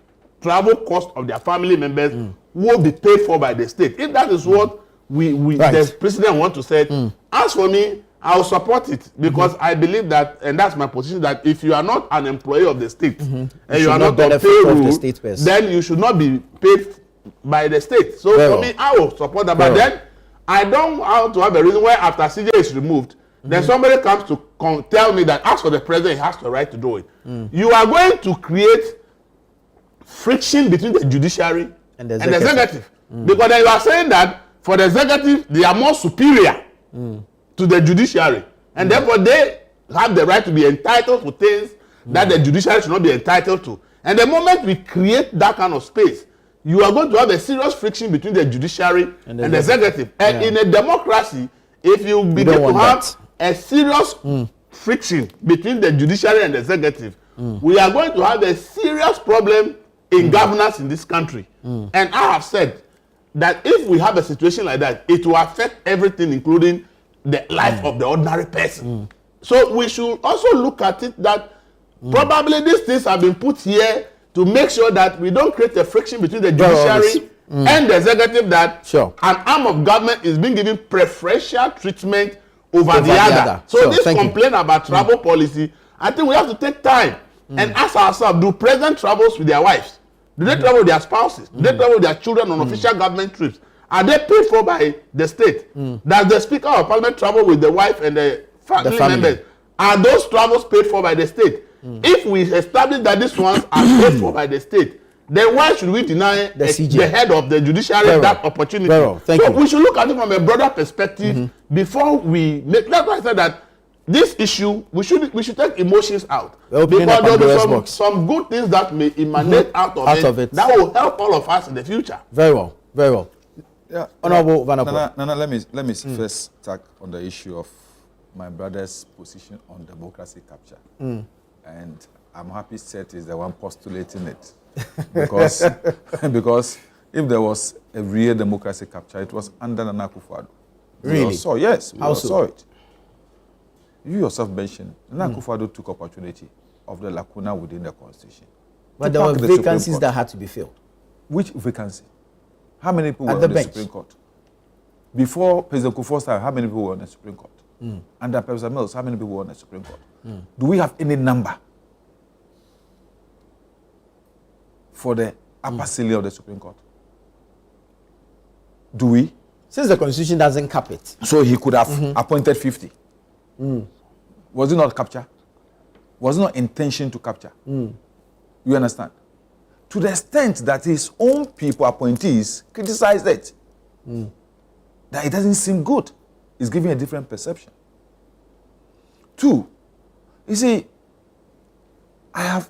Speaker 2: travel cost of their family members will be paid for by the state. If that is what the president wants to say, as for me, I will support it, because I believe that, and that's my position, that if you are not an employee of the state and you are not on payroll, then you should not be paid by the state. So for me, I will support that. But then I don't want to have a reason why after CJ is removed, then somebody comes to tell me that as for the president, he has the right to do it. You are going to create friction between the judiciary and the executive. Because then you are saying that for the executive, they are more superior to the judiciary, and therefore they have the right to be entitled to things that the judiciary should not be entitled to. And the moment we create that kind of space, you are going to have a serious friction between the judiciary and the executive. And in a democracy, if you begin to have a serious friction between the judiciary and the executive, we are going to have a serious problem in governance in this country. And I have said that if we have a situation like that, it will affect everything, including the life of the ordinary person. So we should also look at it that probably these things have been put here to make sure that we don't create a friction between the judiciary and the executive, that an arm of government is being given preferential treatment over the other. So this complaint about travel policy, I think we have to take time and ask ourselves, do president travels with their wives? Do they travel with their spouses? Do they travel with their children on official government trips? Are they paid for by the state? Does the Speaker of Parliament travel with the wife and the family members? Are those travels paid for by the state? If we establish that these ones are paid for by the state, then why should we deny the head of the judiciary that opportunity? So we should look at it from a broader perspective before we make. That's why I said that this issue, we should take emotions out, because there will be some good things that may emanate out of it that will help all of us in the future.
Speaker 1: Very well. Very well.
Speaker 3: Yeah,
Speaker 1: Honorable Vanapur.
Speaker 3: Nana, let me first start on the issue of my brother's position on democracy capture. And I'm happy Seth is the one postulating it. Because, because if there was a real democracy capture, it was under Nana Akufo-Addo.
Speaker 1: Really?
Speaker 3: Yes, we
Speaker 1: How
Speaker 3: all
Speaker 1: so?
Speaker 3: saw it. You yourself mentioned Nana Akufo-Addo took opportunity of the lacuna within the constitution.
Speaker 1: But there were vacancies that had to be filled.
Speaker 3: Which vacancy? How many people
Speaker 1: At
Speaker 3: were
Speaker 1: the
Speaker 3: on the
Speaker 1: bench.
Speaker 3: Supreme Court? Before President Kufuor's time, how many people were on the Supreme Court? Under President Mills, how many people were on the Supreme Court? Do we have any number for the upper ceiling of the Supreme Court? Do we?
Speaker 1: Since the constitution doesn't cap it.
Speaker 3: So he could have appointed 50. Was it not capture? Was it not intention to capture? You understand? To the extent that his own people, appointees, criticized it. That it doesn't seem good. It's giving a different perception. 2, you see, I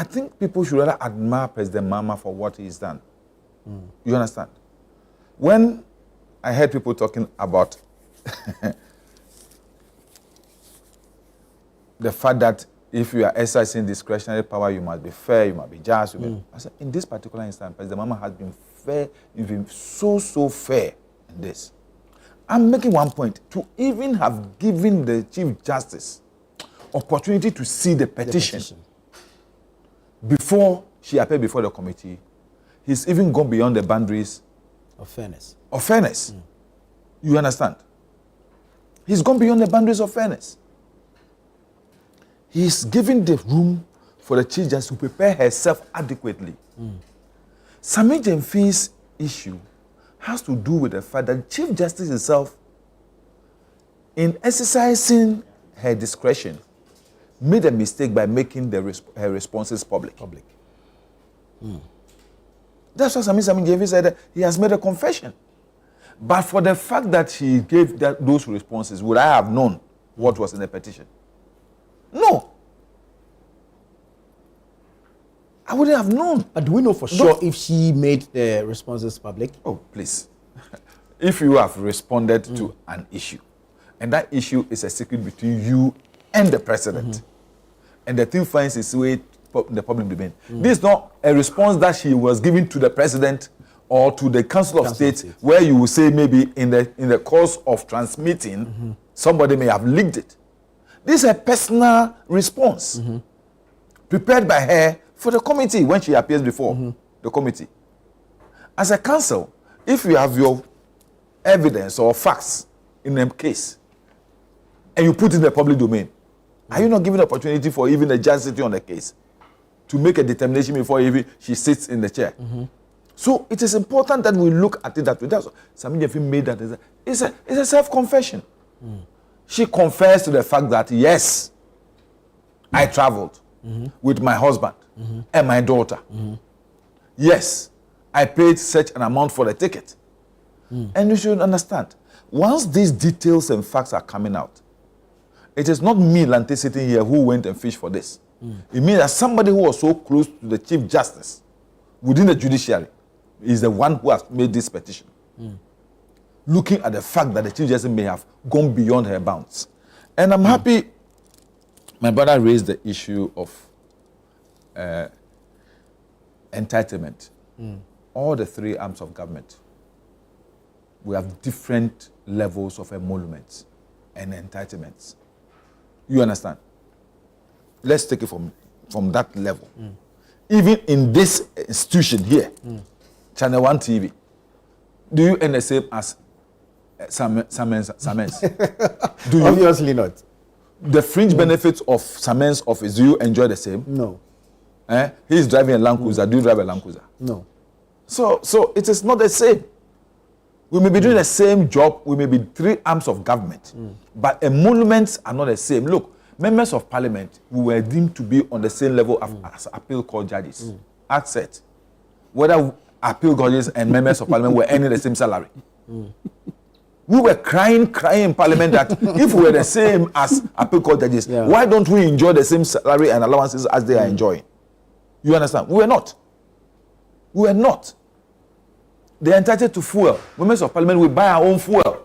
Speaker 3: think people should rather admire President Mahama for what he's done. You understand? When I heard people talking about the fact that if you are exercising discretionary power, you must be fair, you must be just. I said, in this particular instance, President Mahama has been fair, he's been so fair in this. I'm making one point, to even have given the Chief Justice opportunity to see the petition, before she appeared before the committee, he's even gone beyond the boundaries
Speaker 1: Of fairness.
Speaker 3: You understand? He's gone beyond the boundaries of fairness. He's given the room for the Chief Justice to prepare herself adequately. Sami Jemfi's issue has to do with the fact that the Chief Justice herself, in exercising her discretion, made a mistake by making her responses public. That's what Sami Jemfi said, that he has made a confession. But for the fact that he gave those responses, would I have known what was in the petition? No. I wouldn't have known.
Speaker 1: But do we know for sure if she made the responses public?
Speaker 3: Oh, please. If you have responded to an issue, and that issue is a secret between you and the president, and the thing finds its way in the public domain, this is not a response that she was giving to the president or to the Council of State, where you will say maybe in the course of transmitting, somebody may have leaked it. This is a personal response prepared by her for the committee when she appears before the committee. As a counsel, if you have your evidence or facts in a case and you put it in the public domain, are you not giving the opportunity for even the judge sitting on the case to make a determination before even she sits in the chair? So it is important that we look at it that way. That's Sami Jemfi made that. It's a self-confession. She confessed to the fact that, yes, I traveled with my husband and my daughter. Yes, I paid such an amount for the ticket. And you should understand, once these details and facts are coming out, it is not me, Lante, sitting here who went and fished for this. It means that somebody who was so close to the Chief Justice within the judiciary is the one who has made this petition. Looking at the fact that the Chief Justice may have gone beyond her bounds. And I'm happy my brother raised the issue of entitlement. All the 3 arms of government, we have different levels of emoluments and entitlements. You understand? Let's take it from that level. Even in this institution here, ChannelOne TV, do you earn the same as Samen's? Do you?
Speaker 1: Obviously not.
Speaker 3: The fringe benefits of Samen's office, do you enjoy the same?
Speaker 1: No.
Speaker 3: He's driving a Land Cruiser. Do you drive a Land Cruiser?
Speaker 1: No.
Speaker 3: So it is not the same. We may be doing the same job. We may be 3 arms of government, but emoluments are not the same. Look, members of parliament, we were deemed to be on the same level as appeal court judges. At set, whether appeal judges and members of parliament were earning the same salary. We were crying in parliament that if we were the same as appeal court judges, why don't we enjoy the same salary and allowances as they are enjoying? You understand? We were not. We were not. they're entitled to fuel. Members of Parliament will buy our own fuel.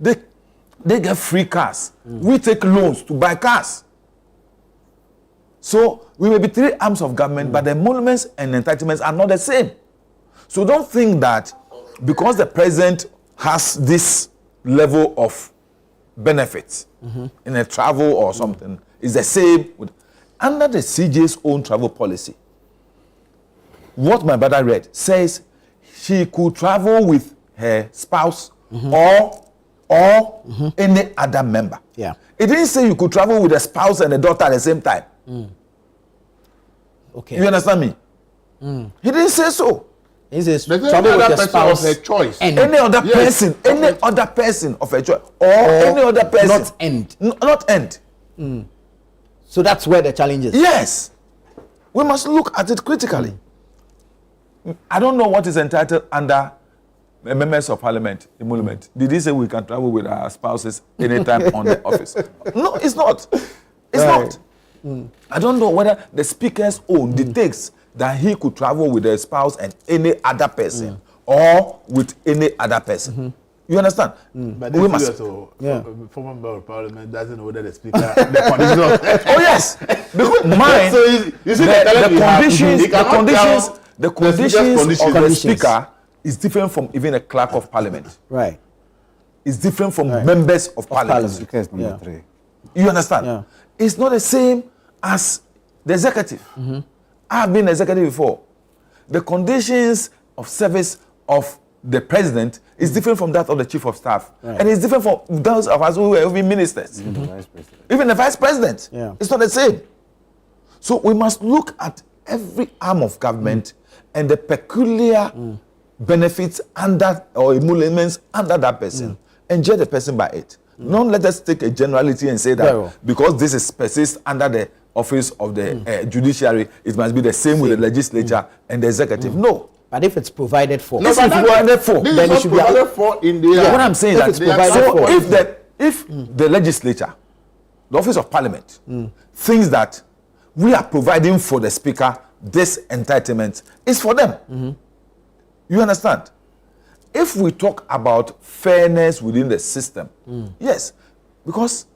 Speaker 3: They get free cars. We take loans to buy cars. So we may be three arms of government, but the emoluments and entitlements are not the same. So don't think that because the president has this level of benefits in a travel or something, is the same with, under the CJ's own travel policy. What my brother read says she could travel with her spouse or any other member.
Speaker 1: Yeah.
Speaker 3: It didn't say you could travel with a spouse and a daughter at the same time.
Speaker 1: Okay.
Speaker 3: You understand me? He didn't say so.
Speaker 1: He says
Speaker 2: But
Speaker 1: travel
Speaker 2: any
Speaker 1: with
Speaker 2: other
Speaker 1: your
Speaker 2: person
Speaker 1: spouse
Speaker 2: of her choice.
Speaker 1: and
Speaker 3: Any other
Speaker 2: Yes.
Speaker 3: person, any other person of a choice, or any other person.
Speaker 1: not end.
Speaker 3: Not end.
Speaker 1: So that's where the challenge is.
Speaker 3: Yes. We must look at it critically. I don't know what is entitled under members of parliament emolument. Did he say we can travel with our spouses anytime on the office? No, it's not. It's
Speaker 1: Right.
Speaker 3: not. I don't know whether the speaker's own dictates that he could travel with a spouse and any other person or with any other person. You understand?
Speaker 2: But
Speaker 3: We
Speaker 2: this
Speaker 3: must.
Speaker 2: also,
Speaker 1: Yeah.
Speaker 2: former member of parliament doesn't know whether the speaker, the conditions of
Speaker 3: Oh yes, because mine.
Speaker 2: So you see
Speaker 3: the conditions of the
Speaker 1: conditions.
Speaker 3: speaker is different from even a clerk of parliament.
Speaker 1: Right.
Speaker 3: It's different from members of parliament.
Speaker 1: parliament.
Speaker 4: Speaker is number
Speaker 1: Yeah.
Speaker 4: 3.
Speaker 3: You understand?
Speaker 1: Yeah.
Speaker 3: It's not the same as the executive. I've been executive before. The conditions of service of the president is different from that of the chief of staff, and it's different from those of us who were even ministers.
Speaker 4: The vice president.
Speaker 3: Even the vice president.
Speaker 1: Yeah.
Speaker 3: It's not the same. So we must look at every arm of government and the peculiar benefits under or emoluments under that person and judge the person by it. Don't let us take a generality and say that
Speaker 1: Very well.
Speaker 3: because this is persists under the office of the judiciary, it must be the same with the legislature and the executive. No.
Speaker 1: But if it's provided for,
Speaker 3: If it's provided for,
Speaker 2: This
Speaker 1: then
Speaker 2: is
Speaker 1: it
Speaker 2: what
Speaker 1: should be
Speaker 2: provided for in the
Speaker 3: what I'm saying
Speaker 1: If
Speaker 3: that
Speaker 1: it's provided
Speaker 3: so
Speaker 1: for.
Speaker 3: if the legislature, the office of parliament, thinks that we are providing for the speaker this entitlement, is for them. You understand? If we talk about fairness within the system, yes, because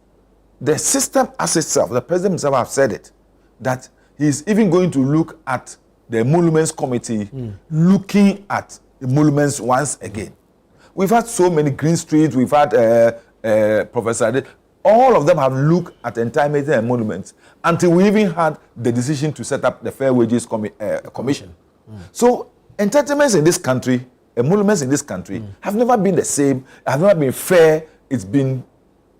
Speaker 3: the system as itself, the president himself have said it, that he is even going to look at the emoluments committee, looking at emoluments once again. We've had so many Green Street, we've had Professor Ade, all of them have looked at entitlement and emoluments until we even had the decision to set up the Fair Wages Commission. So entitlements in this country, emoluments in this country have never been the same, have never been fair. It's been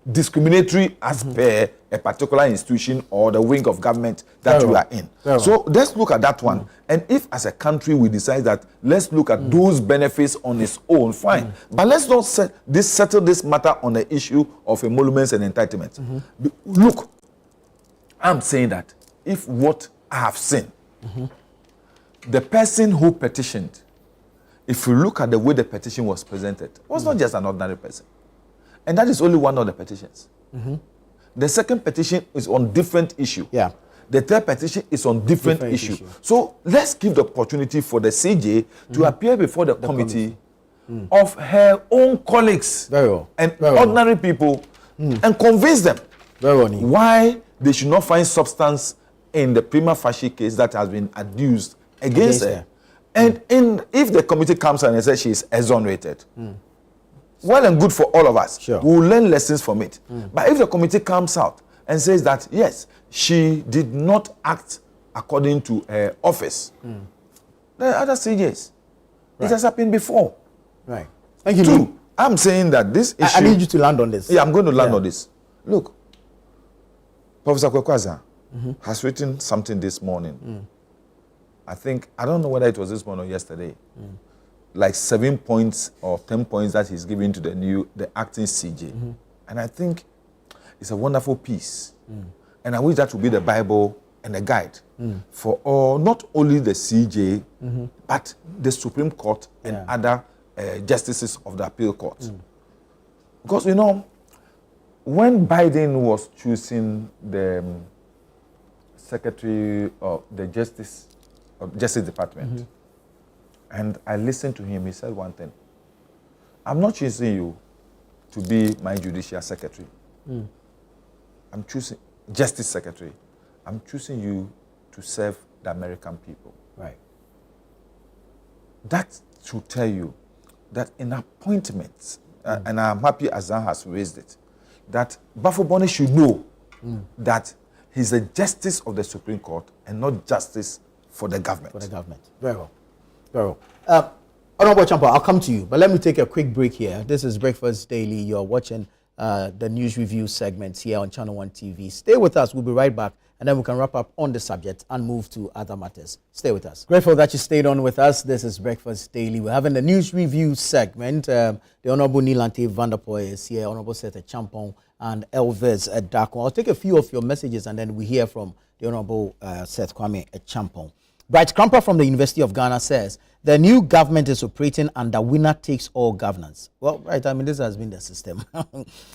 Speaker 3: discriminatory as per a particular institution or the wing of government that we are in. So let's look at that one. And if as a country we decide that let's look at those benefits on its own, fine. But let's not settle this matter on the issue of emoluments and entitlements. Look, I'm saying that if what I have seen, the person who petitioned, if you look at the way the petition was presented, was not just an ordinary person. And that is only one of the petitions. The second petition is on different issue.
Speaker 1: Yeah.
Speaker 3: The third petition is on different issue. So let's give the opportunity for the CJ to appear before the committee of her own colleagues
Speaker 1: Very well.
Speaker 3: and
Speaker 1: Very well.
Speaker 3: ordinary people and convince them
Speaker 1: Very well, Neil.
Speaker 3: why they should not find substance in the prima facie case that has been adduced against her. And if the committee comes and says she is exonerated, well and good for all of us.
Speaker 1: Sure.
Speaker 3: We will learn lessons from it. But if the committee comes out and says that, yes, she did not act according to her office, there are other CJs. It has happened before.
Speaker 1: Right. Thank you, Neil.
Speaker 3: Two, I'm saying that this issue...
Speaker 1: I need you to land on this.
Speaker 3: Yeah, I'm going to land on this. Look, Professor Kwekwaza has written something this morning. I don't know whether it was this morning or yesterday. Like 7 points or 10 points that he's giving to the acting CJ. And I think it's a wonderful piece. And I wish that would be the Bible and a guide for all, not only the CJ, but the Supreme Court and other justices of the appeal court. Because, you know, when Biden was choosing the Secretary of the Justice Department, And I listened to him. He said one thing. I'm not choosing you to be my judicial secretary. I'm choosing justice secretary. I'm choosing you to serve the American people.
Speaker 1: Right.
Speaker 3: That should tell you that in appointments, and I'm happy Azan has raised it, that Bafo should know that he's a justice of the Supreme Court and not justice for the government.
Speaker 1: For the government. Very well. Very well. Honorable Champa, I'll come to you, but let me take a quick break here. This is Breakfast Daily. You're watching the news review segments here on ChannelOne TV. Stay with us. We'll be right back, and then we can wrap up on the subject and move to other matters. Stay with us. Grateful that you stayed on with us. This is Breakfast Daily. We're having the news review segment. The Honorable Nilante Vanderpoy is here, Honorable Sete Champon, and Elvis Dako. I'll take a few of your messages, and then we hear from the Honorable Seth Kwame Champon. Bright Krampa from the University of Ghana says, the new government is operating under winner-takes-all governance. Well, right, I mean, this has been the system.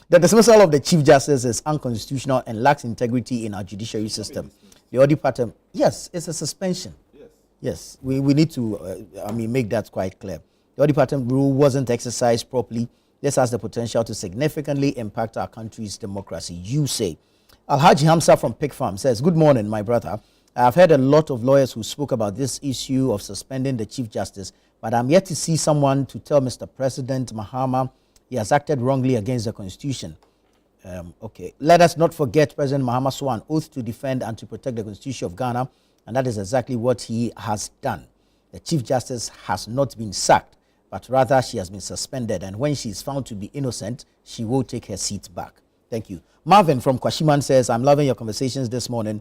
Speaker 1: The dismissal of the Chief Justice is unconstitutional and lacks integrity in our judiciary system. The audit pattern, yes, it's a suspension. Yes, we need to, make that quite clear. The audit pattern rule wasn't exercised properly. This has the potential to significantly impact our country's democracy, you say. Alhaji Hamza from Pig Farm says, good morning, my brother. I've heard a lot of lawyers who spoke about this issue of suspending the Chief Justice, but I'm yet to see someone to tell Mr. President Mahama he has acted wrongly against the Constitution. Okay. Let us not forget President Mahama swore an oath to defend and to protect the Constitution of Ghana, and that is exactly what he has done. The Chief Justice has not been sacked, but rather she has been suspended, and when she is found to be innocent, she will take her seat back. Thank you. Marvin from Kwashiman says, I'm loving your conversations this morning.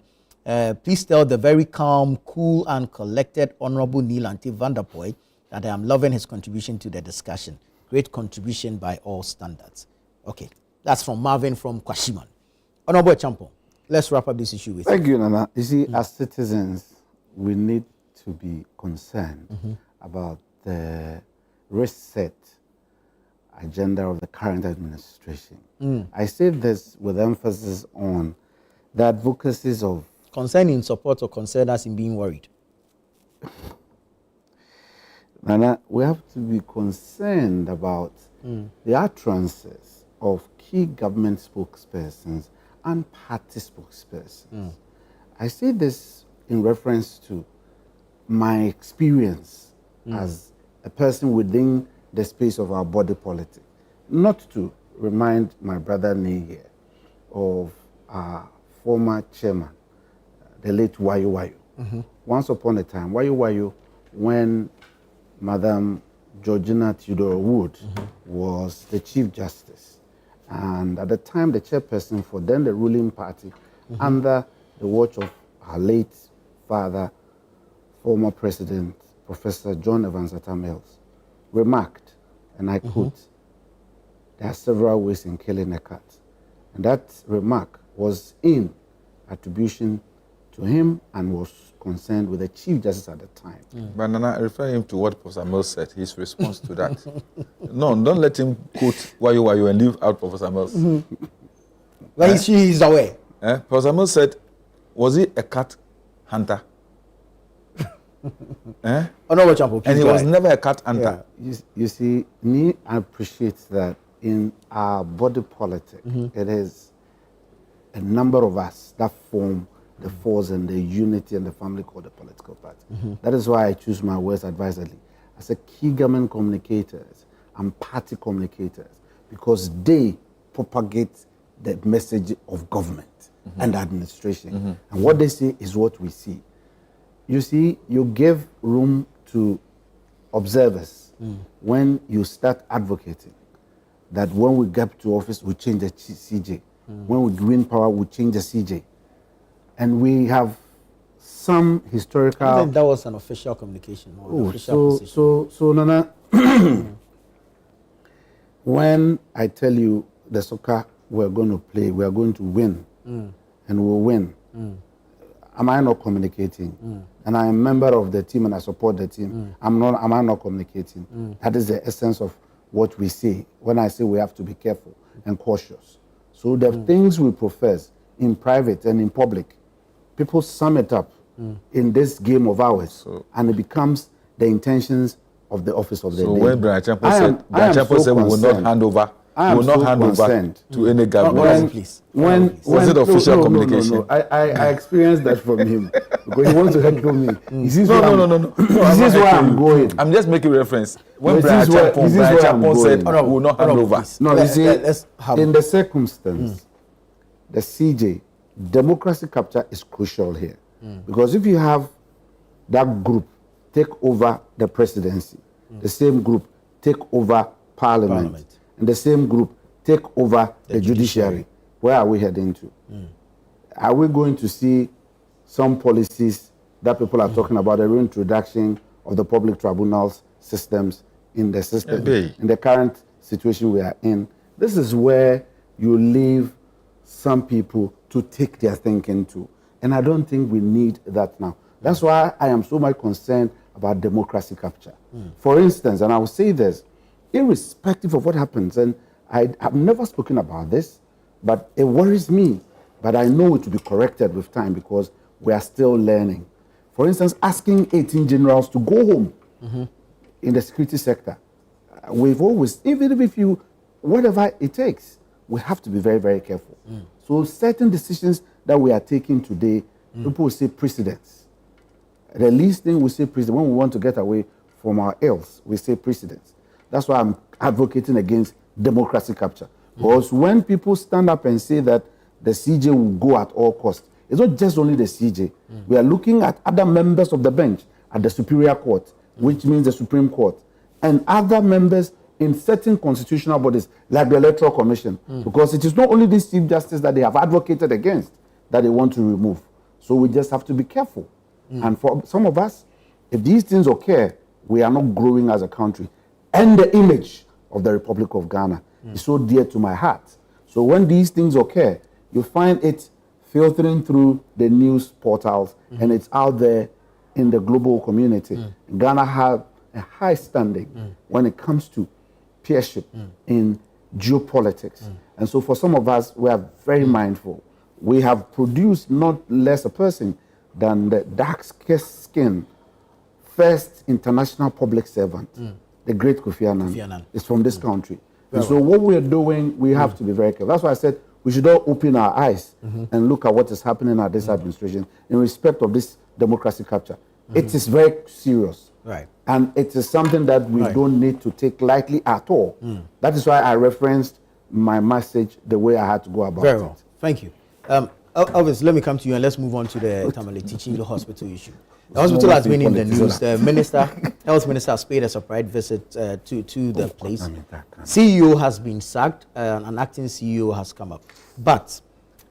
Speaker 1: Please tell the very calm, cool, and collected Honorable Nilante Vanderpoy that I am loving his contribution to the discussion. Great contribution by all standards. Okay, that's from Marvin from Kwashiman. Honorable Champo, let's wrap up this issue with
Speaker 4: Thank you, Nana. You see, as citizens, we need to be concerned about the reset agenda of the current administration. I say this with emphasis on the advocacies of
Speaker 1: concern in support or concern us in being worried.
Speaker 4: Nana, we have to be concerned about the utterances of key government spokespersons and party spokespersons. I say this in reference to my experience as a person within the space of our body politic. Not to remind my brother Nee here of our former chairman, the late Wayo Wayo. Once upon a time, Wayo Wayo, when Madam Georgina Theodore Wood was the Chief Justice, and at the time the chairperson for then the ruling party, under the watch of her late father, former President Professor John Evans Atta Mills, remarked, and I quote, there are several ways in killing a cat. And that remark was in attribution to him and was concerned with the Chief Justice at the time.
Speaker 3: But Nana, refer him to what Professor Mills said, his response to that. No, don't let him quote Wayo and leave out Professor Mills.
Speaker 1: Well, he's aware.
Speaker 3: Professor Mills said, was he a cat hunter?
Speaker 1: Honorable Champo,
Speaker 3: and he was never a cat hunter.
Speaker 4: Yeah. You see, me appreciates that in our body politic, it is a number of us that form the force and the unity and the family called the political party. That is why I choose my words advisedly. As a key government communicators and party communicators, because they propagate the message of government and administration. And what they say is what we see. You see, you give room to observers when you start advocating that when we get to office, we change the CJ. When we win power, we change the CJ. And we have some historical...
Speaker 1: I think that was an official communication.
Speaker 4: So Nana, when I tell you the soccer we're going to play, we are going to win, and we'll win, am I not communicating? And I am a member of the team and I support the team. Am I not communicating? That is the essence of what we say when I say we have to be careful and cautious. So the things we profess in private and in public, people sum it up in this game of ours, and it becomes the intentions of the office of the
Speaker 3: So
Speaker 4: day.
Speaker 3: when Brian Chapo said we will not hand over, we will not hand over to any government.
Speaker 4: Was
Speaker 3: it official communication?
Speaker 4: No. I experienced that from him because he wants to heckle me.
Speaker 3: No. This is
Speaker 4: where I'm going.
Speaker 3: I'm just making reference. When
Speaker 4: This
Speaker 3: Brian
Speaker 4: is where
Speaker 3: Chapo
Speaker 4: I'm
Speaker 3: said
Speaker 4: going.
Speaker 3: we will not hand over.
Speaker 4: No, you see, in the circumstance, the CJ, democracy capture is crucial here. Because if you have that group take over the presidency, the same group take over parliament, and the same group take over the judiciary, where are we heading to? Are we going to see some policies that people are talking about, the reintroduction of the public tribunals systems in the system, in the current situation we are in? This is where you leave some people to take their thinking to. And I don't think we need that now. That's why I am so much concerned about democracy capture. For instance, and I will say this, irrespective of what happens, and I have never spoken about this, but it worries me. But I know it will be corrected with time because we are still learning. For instance, asking 18 generals to go home in the security sector. We've always, even if you, whatever it takes, we have to be very, very careful. So certain decisions that we are taking today, people will say precedents. The least thing we say precedent, when we want to get away from our ills, we say precedents. That's why I'm advocating against democracy capture. Because when people stand up and say that the CJ will go at all costs, it's not just only the CJ. We are looking at other members of the bench at the Superior Court, which means the Supreme Court, and other members in certain constitutional bodies, like the Electoral Commission, because it is not only this Chief Justice that they have advocated against that they want to remove. So we just have to be careful. And for some of us, if these things occur, we are not growing as a country. And the image of the Republic of Ghana is so dear to my heart. So when these things occur, you find it filtering through the news portals, and it's out there in the global community. Ghana has a high standing when it comes to peership in geopolitics. And so for some of us, we are very mindful. We have produced not less a person than the dark-skinned first international public servant, the great Kofi Annan, is from this country. And so what we are doing, we have to be very careful. That's why I said we should all open our eyes and look at what is happening at this administration in respect of this democracy capture. It is very serious.
Speaker 1: Right.
Speaker 4: And it is something that we don't need to take lightly at all. That is why I referenced my message the way I had to go about it.
Speaker 1: Thank you. Obviously, let me come to you and let's move on to the Tamale Teaching the hospital issue. The hospital has been in the news. The health minister has paid a surprise visit to the place. CEO has been sacked, an acting CEO has come up. But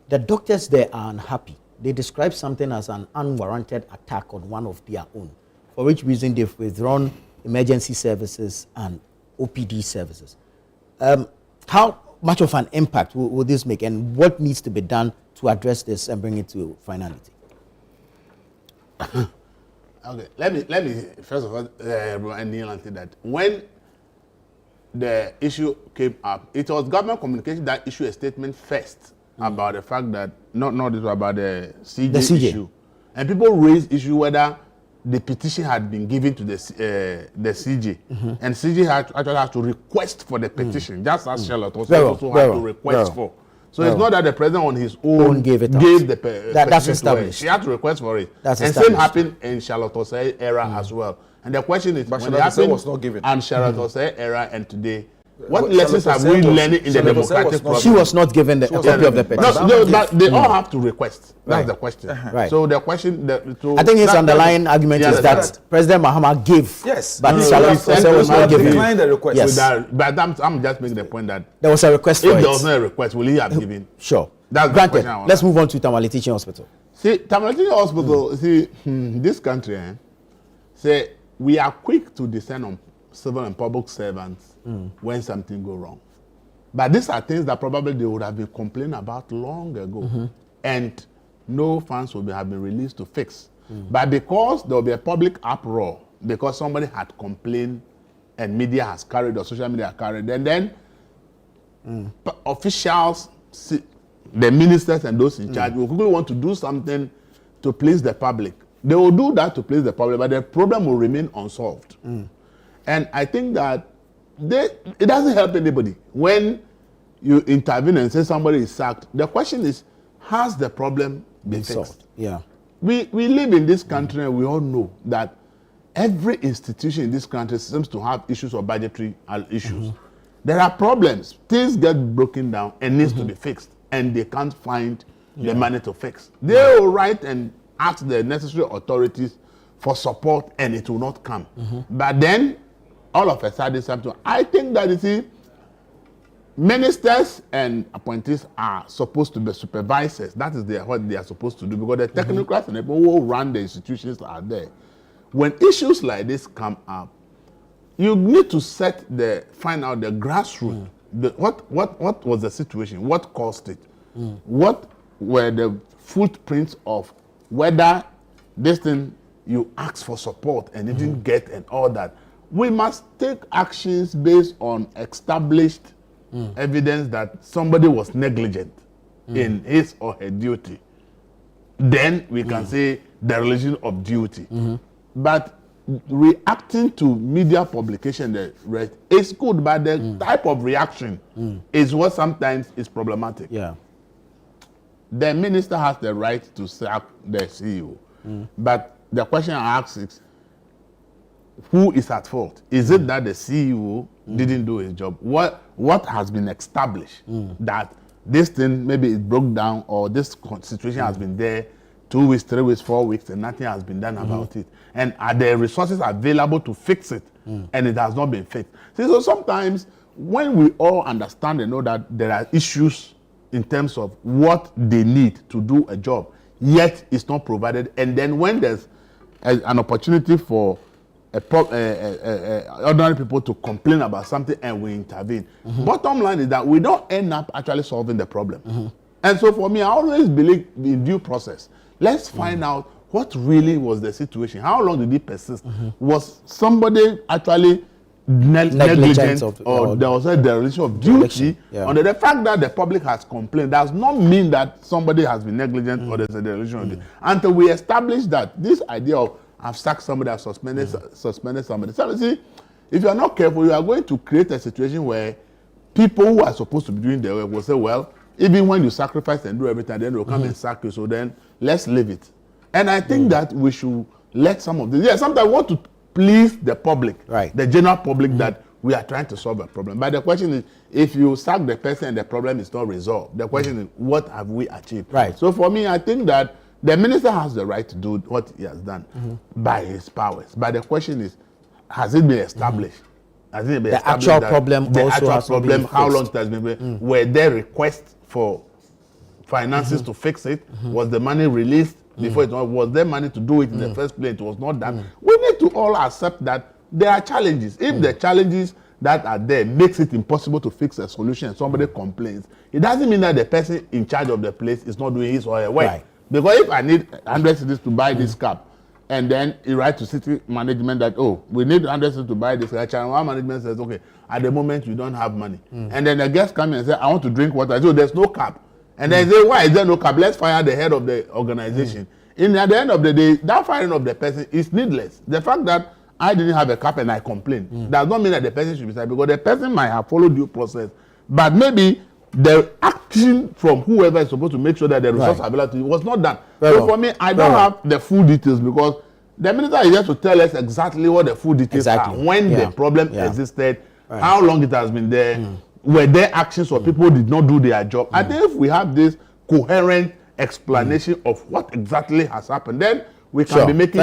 Speaker 1: the doctors there are unhappy. They describe something as an unwarranted attack on one of their own, for which reason they've withdrawn emergency services and OPD services. How much of an impact will this make, and what needs to be done to address this and bring it to finality?
Speaker 2: Okay, let me first of all kneel and say that when the issue came up, it was government communication that issued a statement first about the fact that not this about the CJ issue, and people raised issue whether the petition had been given to the CJ, and CJ actually had to request for the petition, just as Charlotte also had to request for. So it's not that the president on his own gave the petition. That's established. He had to request for it. And same happened in Charlotte Osei era as well. And the question is,
Speaker 3: but
Speaker 2: when it happened
Speaker 3: was not given.
Speaker 2: And Charlotte Osei era and today, what lessons have we learned in the democratic process?
Speaker 1: She was not given the copy of the petition.
Speaker 2: No, but they all have to request. That's the question.
Speaker 1: Right.
Speaker 2: So the question,
Speaker 1: I think his underlying argument is that President Mahama gave.
Speaker 3: Yes.
Speaker 1: But Charlotte Osei was not given.
Speaker 3: The request.
Speaker 1: Yes.
Speaker 2: But I'm just making the point that
Speaker 1: there was a request for it.
Speaker 2: If there was no request, will he have given?
Speaker 1: Sure.
Speaker 2: That's
Speaker 1: granted. Let's move on to Tamale Teaching Hospital.
Speaker 2: See, Tamale Teaching Hospital, this country, say we are quick to descend on civil and public servants when something goes wrong. But these are things that probably they would have been complaining about long ago. And no funds will have been released to fix. But because there will be a public uproar, because somebody had complained and media has carried or social media has carried, and then officials, the ministers and those in charge will quickly want to do something to please the public. They will do that to please the public, but the problem will remain unsolved. And I think that it doesn't help anybody. When you intervene and say somebody is sacked, the question is, has the problem been fixed?
Speaker 1: Yeah.
Speaker 2: We live in this country and we all know that every institution in this country seems to have issues of budgetary issues. There are problems. Things get broken down and needs to be fixed, and they can't find the money to fix. They will write and ask the necessary authorities for support, and it will not come. But then, all of a sudden, something. I think that, you see, ministers and appointees are supposed to be supervisors. That is what they are supposed to do, because the technocrats and the people who run the institutions are there. When issues like this come up, you need to find out the grassroots. What was the situation? What caused it? What were the footprints of whether this thing you asked for support and didn't get and all that? We must take actions based on established evidence that somebody was negligent in his or her duty. Then we can say dereliction of duty. But reacting to media publication is good, but the type of reaction is what sometimes is problematic.
Speaker 1: Yeah.
Speaker 2: The minister has the right to sack the CEO. But the question I ask is, who is at fault? Is it that the CEO didn't do his job? What has been established that this thing maybe it broke down, or this situation has been there 2 weeks, 3 weeks, 4 weeks, and nothing has been done about it? And are there resources available to fix it? And it has not been fixed. See, so sometimes when we all understand and know that there are issues in terms of what they need to do a job, yet it's not provided, and then when there's an opportunity for ordinary people to complain about something and we intervene. Bottom line is that we don't end up actually solving the problem. And so for me, I always believe in due process. Let's find out what really was the situation. How long did it persist? Was somebody actually negligent, or there was a dereliction of duty? On the fact that the public has complained does not mean that somebody has been negligent or there's a dereliction of duty. Until we establish that, this idea of I've sacked somebody, I've suspended somebody. So, see, if you are not careful, you are going to create a situation where people who are supposed to be doing their work will say, well, even when you sacrifice and do everything, then they'll come and sack you, so then let's leave it. And I think that we should let some of this, sometimes we want to please the public, the general public, that we are trying to solve a problem. But the question is, if you sack the person and the problem is not resolved, the question is, what have we achieved? So for me, I think that the minister has the right to do what he has done by his powers. But the question is, has it been established? Has it been established
Speaker 1: actual problem
Speaker 2: the
Speaker 1: also
Speaker 2: actual
Speaker 1: has
Speaker 2: problem,
Speaker 1: been
Speaker 2: how long
Speaker 1: fixed?
Speaker 2: it has been? Were there requests for finances to fix it? Was the money released before it was there money to do it in the first place? It was not done. We need to all accept that there are challenges. If the challenges that are there makes it impossible to fix a solution and somebody complains, it doesn't mean that the person in charge of the place is not doing his or her work. Because if I need 100 cities to buy this cap, and then you write to city management that, oh, we need 100 cities to buy this, ChannelOne management says, okay, at the moment you don't have money. And then the guests come in and say, I want to drink water. So there's no cap. And then they say, why is there no cap? Let's fire the head of the organization. At the end of the day, that firing of the person is needless. The fact that I didn't have a cap and I complained does not mean that the person should be sacked, because the person might have followed due process. But maybe the action from whoever is supposed to make sure that the resource availability was not done. So for me, I don't have the full details, because the minister is just to tell us exactly what the full details are, when the problem existed, how long it has been there, were there actions or people did not do their job. I think if we have this coherent explanation of what exactly has happened, then we can be making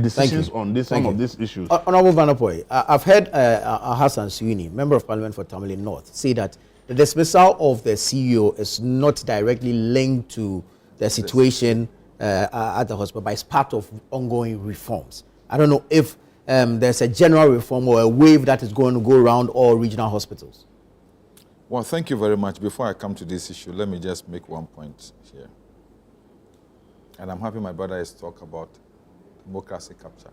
Speaker 2: decisions on some of these issues.
Speaker 1: Honorable Vanapoy, I've heard Hassan Suini, Member of Parliament for Tamale North, say that the dismissal of the CEO is not directly linked to the situation at the hospital, but it's part of ongoing reforms. I don't know if there's a general reform or a wave that is going to go around all regional hospitals.
Speaker 3: Well, thank you very much. Before I come to this issue, let me just make one point here. And I'm happy my brother is talking about democracy capture.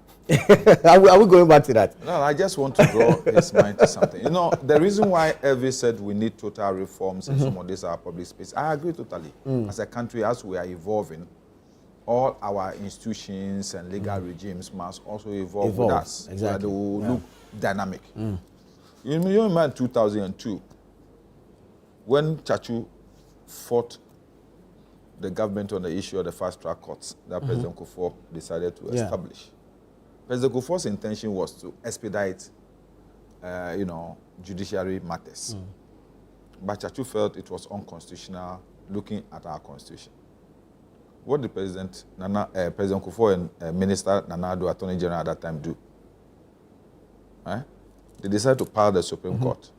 Speaker 1: Are we going back to that?
Speaker 3: No, I just want to draw his mind to something. You know, the reason why Evie said we need total reforms in some of these our public space, I agree totally. As a country, as we are evolving, all our institutions and legal regimes must also evolve with us.
Speaker 1: Exactly.
Speaker 3: So that they will look dynamic. You remember in 2002, when Chachu fought the government on the issue of the fast-track courts that President Kufuor decided to establish. President Kufuor's intention was to expedite, judiciary matters. But Chachu felt it was unconstitutional looking at our constitution. What did President Kufuor and Minister Nana Addo, Attorney General at that time, do? They decided to power the Supreme Court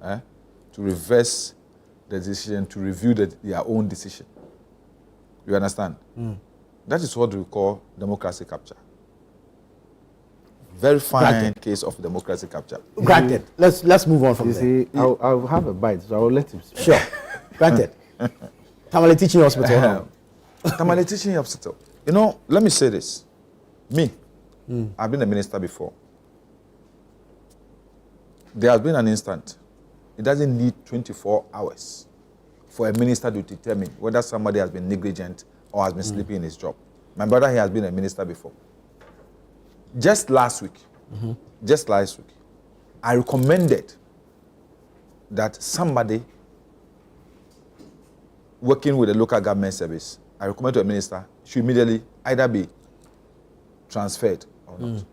Speaker 3: to reverse the decision, to review their own decision. You understand? That is what we call democracy capture. Very fine case of democracy capture.
Speaker 1: Granted. Let's move on from
Speaker 4: You
Speaker 1: there.
Speaker 4: see, I'll have a bite, so I'll let him speak.
Speaker 1: Sure. Granted. Tamale Teaching Hospital.
Speaker 3: Tamale Teaching Hospital. You know, let me say this. Me, I've been a minister before. There has been an instant. It doesn't need 24 hours for a minister to determine whether somebody has been negligent or has been sleeping in his job. My brother here has been a minister before. Just last week, I recommended that somebody working with a local government service, I recommend to a minister, should immediately either be transferred or not.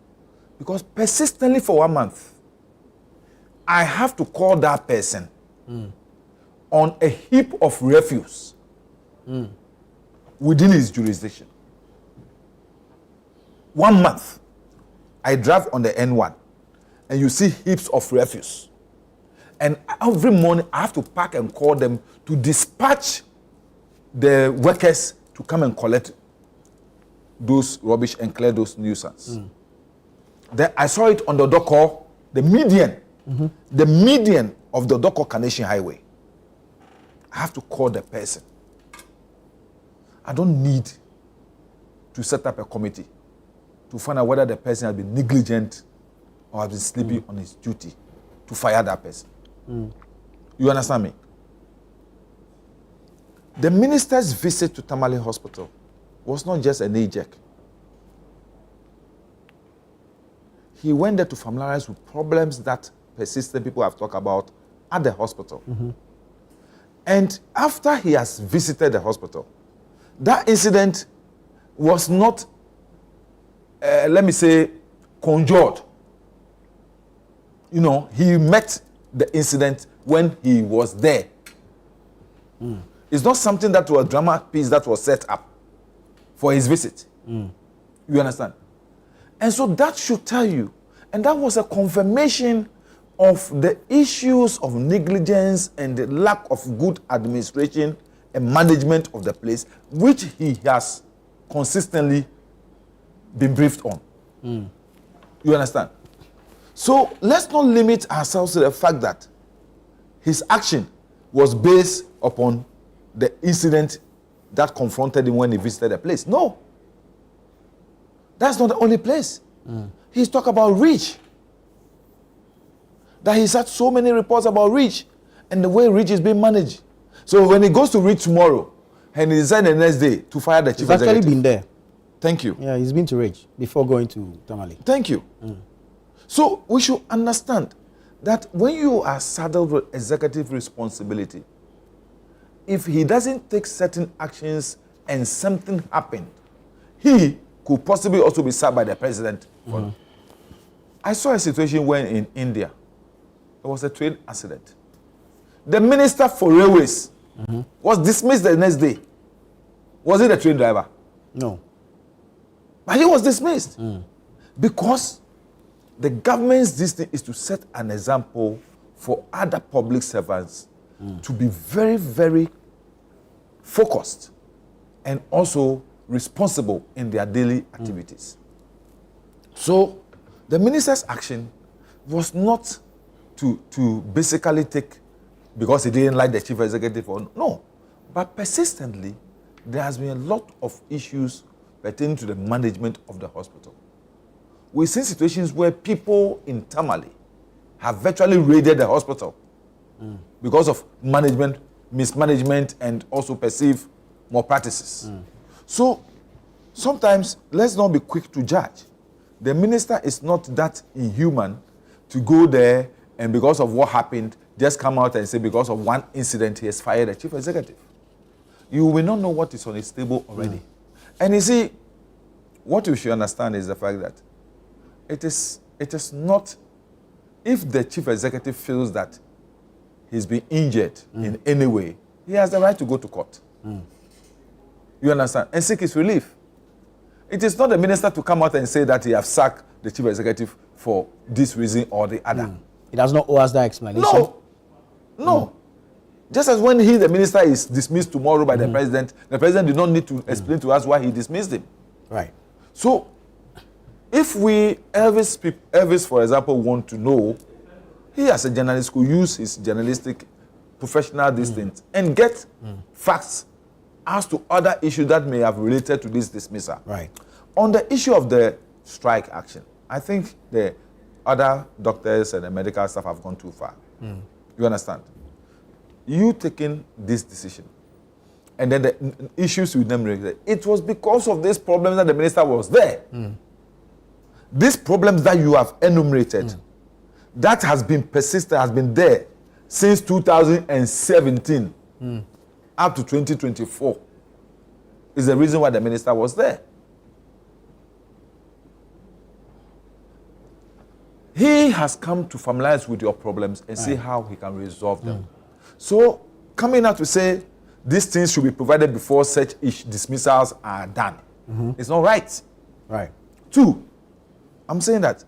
Speaker 3: Because persistently for 1 month, I have to call that person on a heap of refuse within his jurisdiction. 1 month, I drive on the N1 and you see heaps of refuse. And every morning I have to park and call them to dispatch the workers to come and collect those rubbish and clear those nuisance. Then I saw it on the Doko, the median of the Doko Carnation Highway. I have to call the person. I don't need to set up a committee to find out whether the person has been negligent or has been sleeping on his duty to fire that person. You understand me? The minister's visit to Tamale Hospital was not just a knee jerk. He went there to familiarize with problems that persistent people have talked about at the hospital. And after he has visited the hospital, that incident was not, let me say, conjured. You know, he met the incident when he was there. It's not something that was a drama piece that was set up for his visit. You understand? And so that should tell you, and that was a confirmation of the issues of negligence and the lack of good administration and management of the place, which he has consistently been briefed on. You understand? So let's not limit ourselves to the fact that his action was based upon the incident that confronted him when he visited the place. No. That's not the only place. He's talked about REACH. That he's had so many reports about REACH and the way REACH is being managed. So when he goes to REACH tomorrow and he decides the next day to fire the chief executive.
Speaker 1: He's actually been there.
Speaker 3: Thank you.
Speaker 1: Yeah, he's been to REACH before going to Tamale.
Speaker 3: Thank you. So we should understand that when you are saddled with executive responsibility, if he doesn't take certain actions and something happened, he could possibly also be sacked by the president. I saw a situation when in India, there was a train accident. The minister for railways was dismissed the next day. Was it the train driver?
Speaker 1: No.
Speaker 3: But he was dismissed. Because the government's destiny is to set an example for other public servants to be very, very focused and also responsible in their daily activities. So the minister's action was not to basically take because he didn't like the chief executive or no, but persistently there has been a lot of issues pertaining to the management of the hospital. We've seen situations where people in Tamale have virtually raided the hospital because of management, mismanagement, and also perceived malpractices. So sometimes let's not be quick to judge. The minister is not that inhuman to go there and because of what happened, just come out and say because of one incident he has fired a chief executive. You will not know what is on his table already. And you see, what you should understand is the fact that it is not, if the chief executive feels that he's been injured in any way, he has the right to go to court. You understand? And seek his relief. It is not the minister to come out and say that he has sacked the chief executive for this reason or the other.
Speaker 1: He does not owe us that explanation.
Speaker 3: No. Just as when the minister is dismissed tomorrow by the president did not need to explain to us why he dismissed him.
Speaker 1: Right.
Speaker 3: So, if Elvis, for example, want to know, he as a journalist could use his journalistic professional distance and get facts as to other issues that may have related to this dismissal.
Speaker 1: Right.
Speaker 3: On the issue of the strike action, I think the other doctors and the medical staff have gone too far. You understand? You taking this decision, and then the issues with them, it was because of these problems that the minister was there. These problems that you have enumerated, that has been persistent, has been there since 2017 up to 2024, is the reason why the minister was there. He has come to familiarize with your problems and see how he can resolve them. So, coming out to say these things should be provided before such dismissals are done, it's not right.
Speaker 1: Right.
Speaker 3: 2, I'm saying that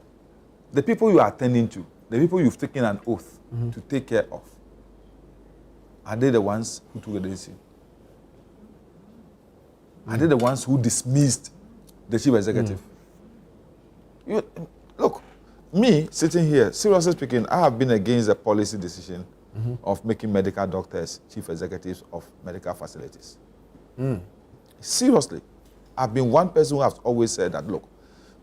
Speaker 3: the people you are attending to, the people you've taken an oath to take care of, are they the ones who took the decision? Are they the ones who dismissed the chief executive? Look, me sitting here, seriously speaking, I have been against the policy decision of making medical doctors chief executives of medical facilities. Seriously, I've been one person who has always said that, look,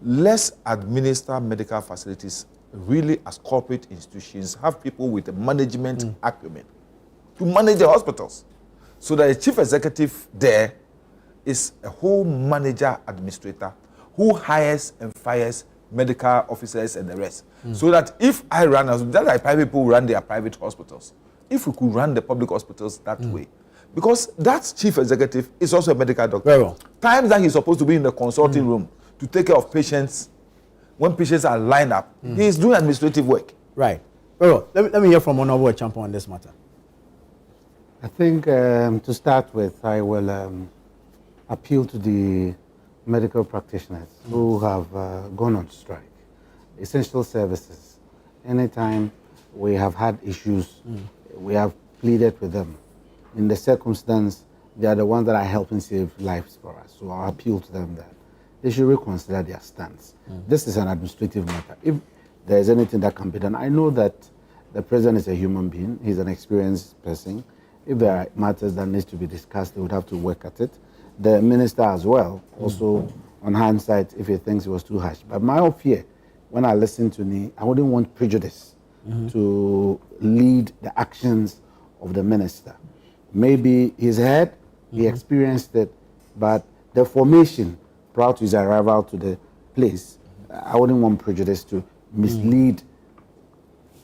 Speaker 3: let's administer medical facilities really as corporate institutions, have people with a management acumen to manage the hospitals, so that a chief executive there is a whole manager administrator who hires and fires medical officers and the rest. So that if I run, that like private people run their private hospitals, if we could run the public hospitals that way, because that chief executive is also a medical doctor.
Speaker 1: Very well.
Speaker 3: Times that he's supposed to be in the consulting room to take care of patients, when patients are lined up, he is doing administrative work.
Speaker 1: Right. Very well. Let me hear from Honorable Champo on this matter.
Speaker 4: I think to start with, I will appeal to the medical practitioners who have gone on strike. Essential services. Anytime we have had issues, we have pleaded with them. In the circumstance, they are the ones that are helping save lives for us. So I appeal to them that they should reconsider their stance. This is an administrative matter. If there is anything that can be done, I know that the president is a human being. He's an experienced person. If there are matters that needs to be discussed, they would have to work at it. The minister as well, also on hindsight, if he thinks it was too harsh. But my own fear, when I listen to me, I wouldn't want prejudice to lead the actions of the minister. Maybe he's heard, he experienced it, but the formation prior to his arrival to the place, I wouldn't want prejudice to mislead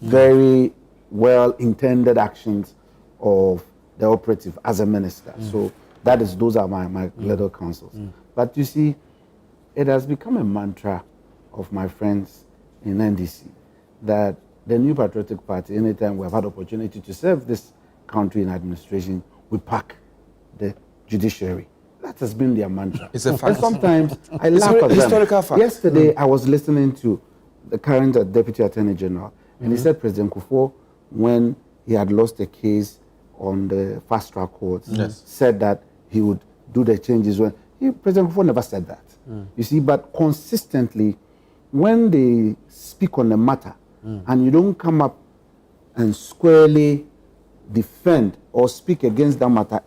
Speaker 4: very well-intended actions of the operative as a minister. So those are my little counsels. But you see, it has become a mantra of my friends in NDC that the New Patriotic Party, anytime we have had opportunity to serve this country in administration, we pack the judiciary. That has been their mantra.
Speaker 3: It's a fact.
Speaker 4: And sometimes I laugh at them.
Speaker 3: Historical fact.
Speaker 4: Yesterday, I was listening to the current Deputy Attorney General, and he said President Kufuor, when he had lost a case on the fast-track courts, said that he would do the changes. President Kufuor never said that. You see, but consistently, when they speak on the matter, and you don't come up and squarely defend or speak against that matter,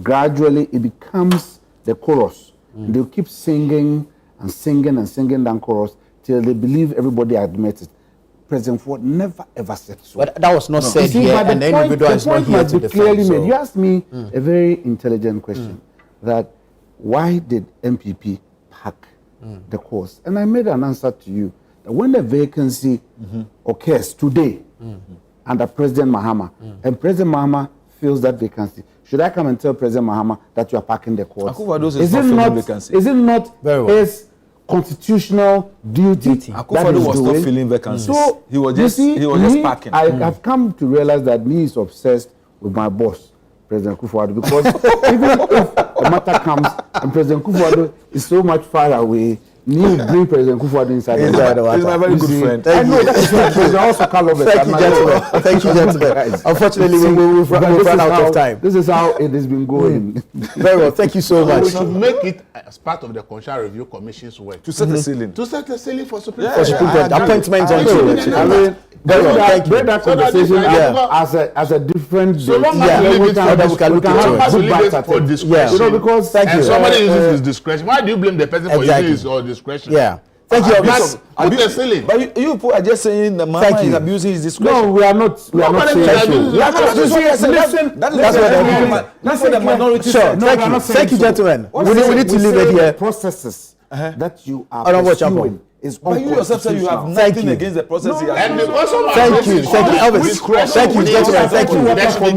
Speaker 4: gradually it becomes the chorus. They'll keep singing and singing and singing that chorus till they believe everybody admits it. President Ford never ever said so.
Speaker 1: But that was not said
Speaker 4: See,
Speaker 1: here,
Speaker 4: but
Speaker 1: and the individual is not here to defend.
Speaker 4: Clearly made. You asked me a very intelligent question, that why did MPP hack the course. And I made an answer to you that when the vacancy occurs today under President Mahama, and President Mahama fills that vacancy, should I come and tell President Mahama that you are packing the course?
Speaker 3: Is it
Speaker 4: not his constitutional duty?
Speaker 3: Akufo-Addo was not filling vacancies. So he was just packing.
Speaker 4: I have come to realize that he is obsessed with my boss, President Akufo-Addo, because even if the matter comes and President Akufo-Addo is so much far away, he will bring President Akufo-Addo inside.
Speaker 3: He's my very good friend.
Speaker 4: I know that's why President also Carlo.
Speaker 1: Thank you, gentlemen. Thank you, gentlemen. Unfortunately, we've run out of time.
Speaker 4: This is how it has been going.
Speaker 1: Very well. Thank you so much.
Speaker 2: We should make it as part of the Constitutional Review Commission's work
Speaker 3: To set the ceiling.
Speaker 2: to set the ceiling for Supreme
Speaker 3: Yeah,
Speaker 2: Court.
Speaker 1: Supreme Court appointments on
Speaker 4: Very well.
Speaker 1: Thank you.
Speaker 4: Bring that conversation as a different
Speaker 2: So long
Speaker 1: Yeah.
Speaker 2: as we leave it
Speaker 1: Yeah.
Speaker 2: for
Speaker 1: We can look
Speaker 2: so
Speaker 1: into
Speaker 2: long
Speaker 1: it.
Speaker 2: as we leave it
Speaker 4: Good
Speaker 2: for
Speaker 4: back
Speaker 2: discretion.
Speaker 1: Yeah.
Speaker 4: because
Speaker 1: Thank
Speaker 2: And
Speaker 1: you.
Speaker 2: somebody uses his discretion. Why do you blame the person for
Speaker 1: Exactly.
Speaker 2: using his discretion?
Speaker 1: Yeah. Thank you.
Speaker 2: Put the ceiling.
Speaker 3: But you people are just saying the
Speaker 1: Thank
Speaker 3: Mahama
Speaker 1: you.
Speaker 3: is abusing his discretion.
Speaker 4: no, we are not. We are not
Speaker 2: Nobody
Speaker 4: saying
Speaker 2: will abuse
Speaker 4: so.
Speaker 2: it.
Speaker 3: That's what the minority
Speaker 1: Sure.
Speaker 3: said.
Speaker 1: Thank you. Thank you, gentlemen. We need to leave it here.
Speaker 4: Processes that you are
Speaker 1: Honorable
Speaker 4: pursuing
Speaker 1: Chairman.
Speaker 4: is
Speaker 3: But you yourself said you have
Speaker 4: unconstitutional.
Speaker 1: Thank
Speaker 3: nothing
Speaker 1: you.
Speaker 3: against the process.
Speaker 2: And because of
Speaker 1: Thank you. Thank you, Elvis. Thank you, gentlemen. Thank you.
Speaker 2: Next week,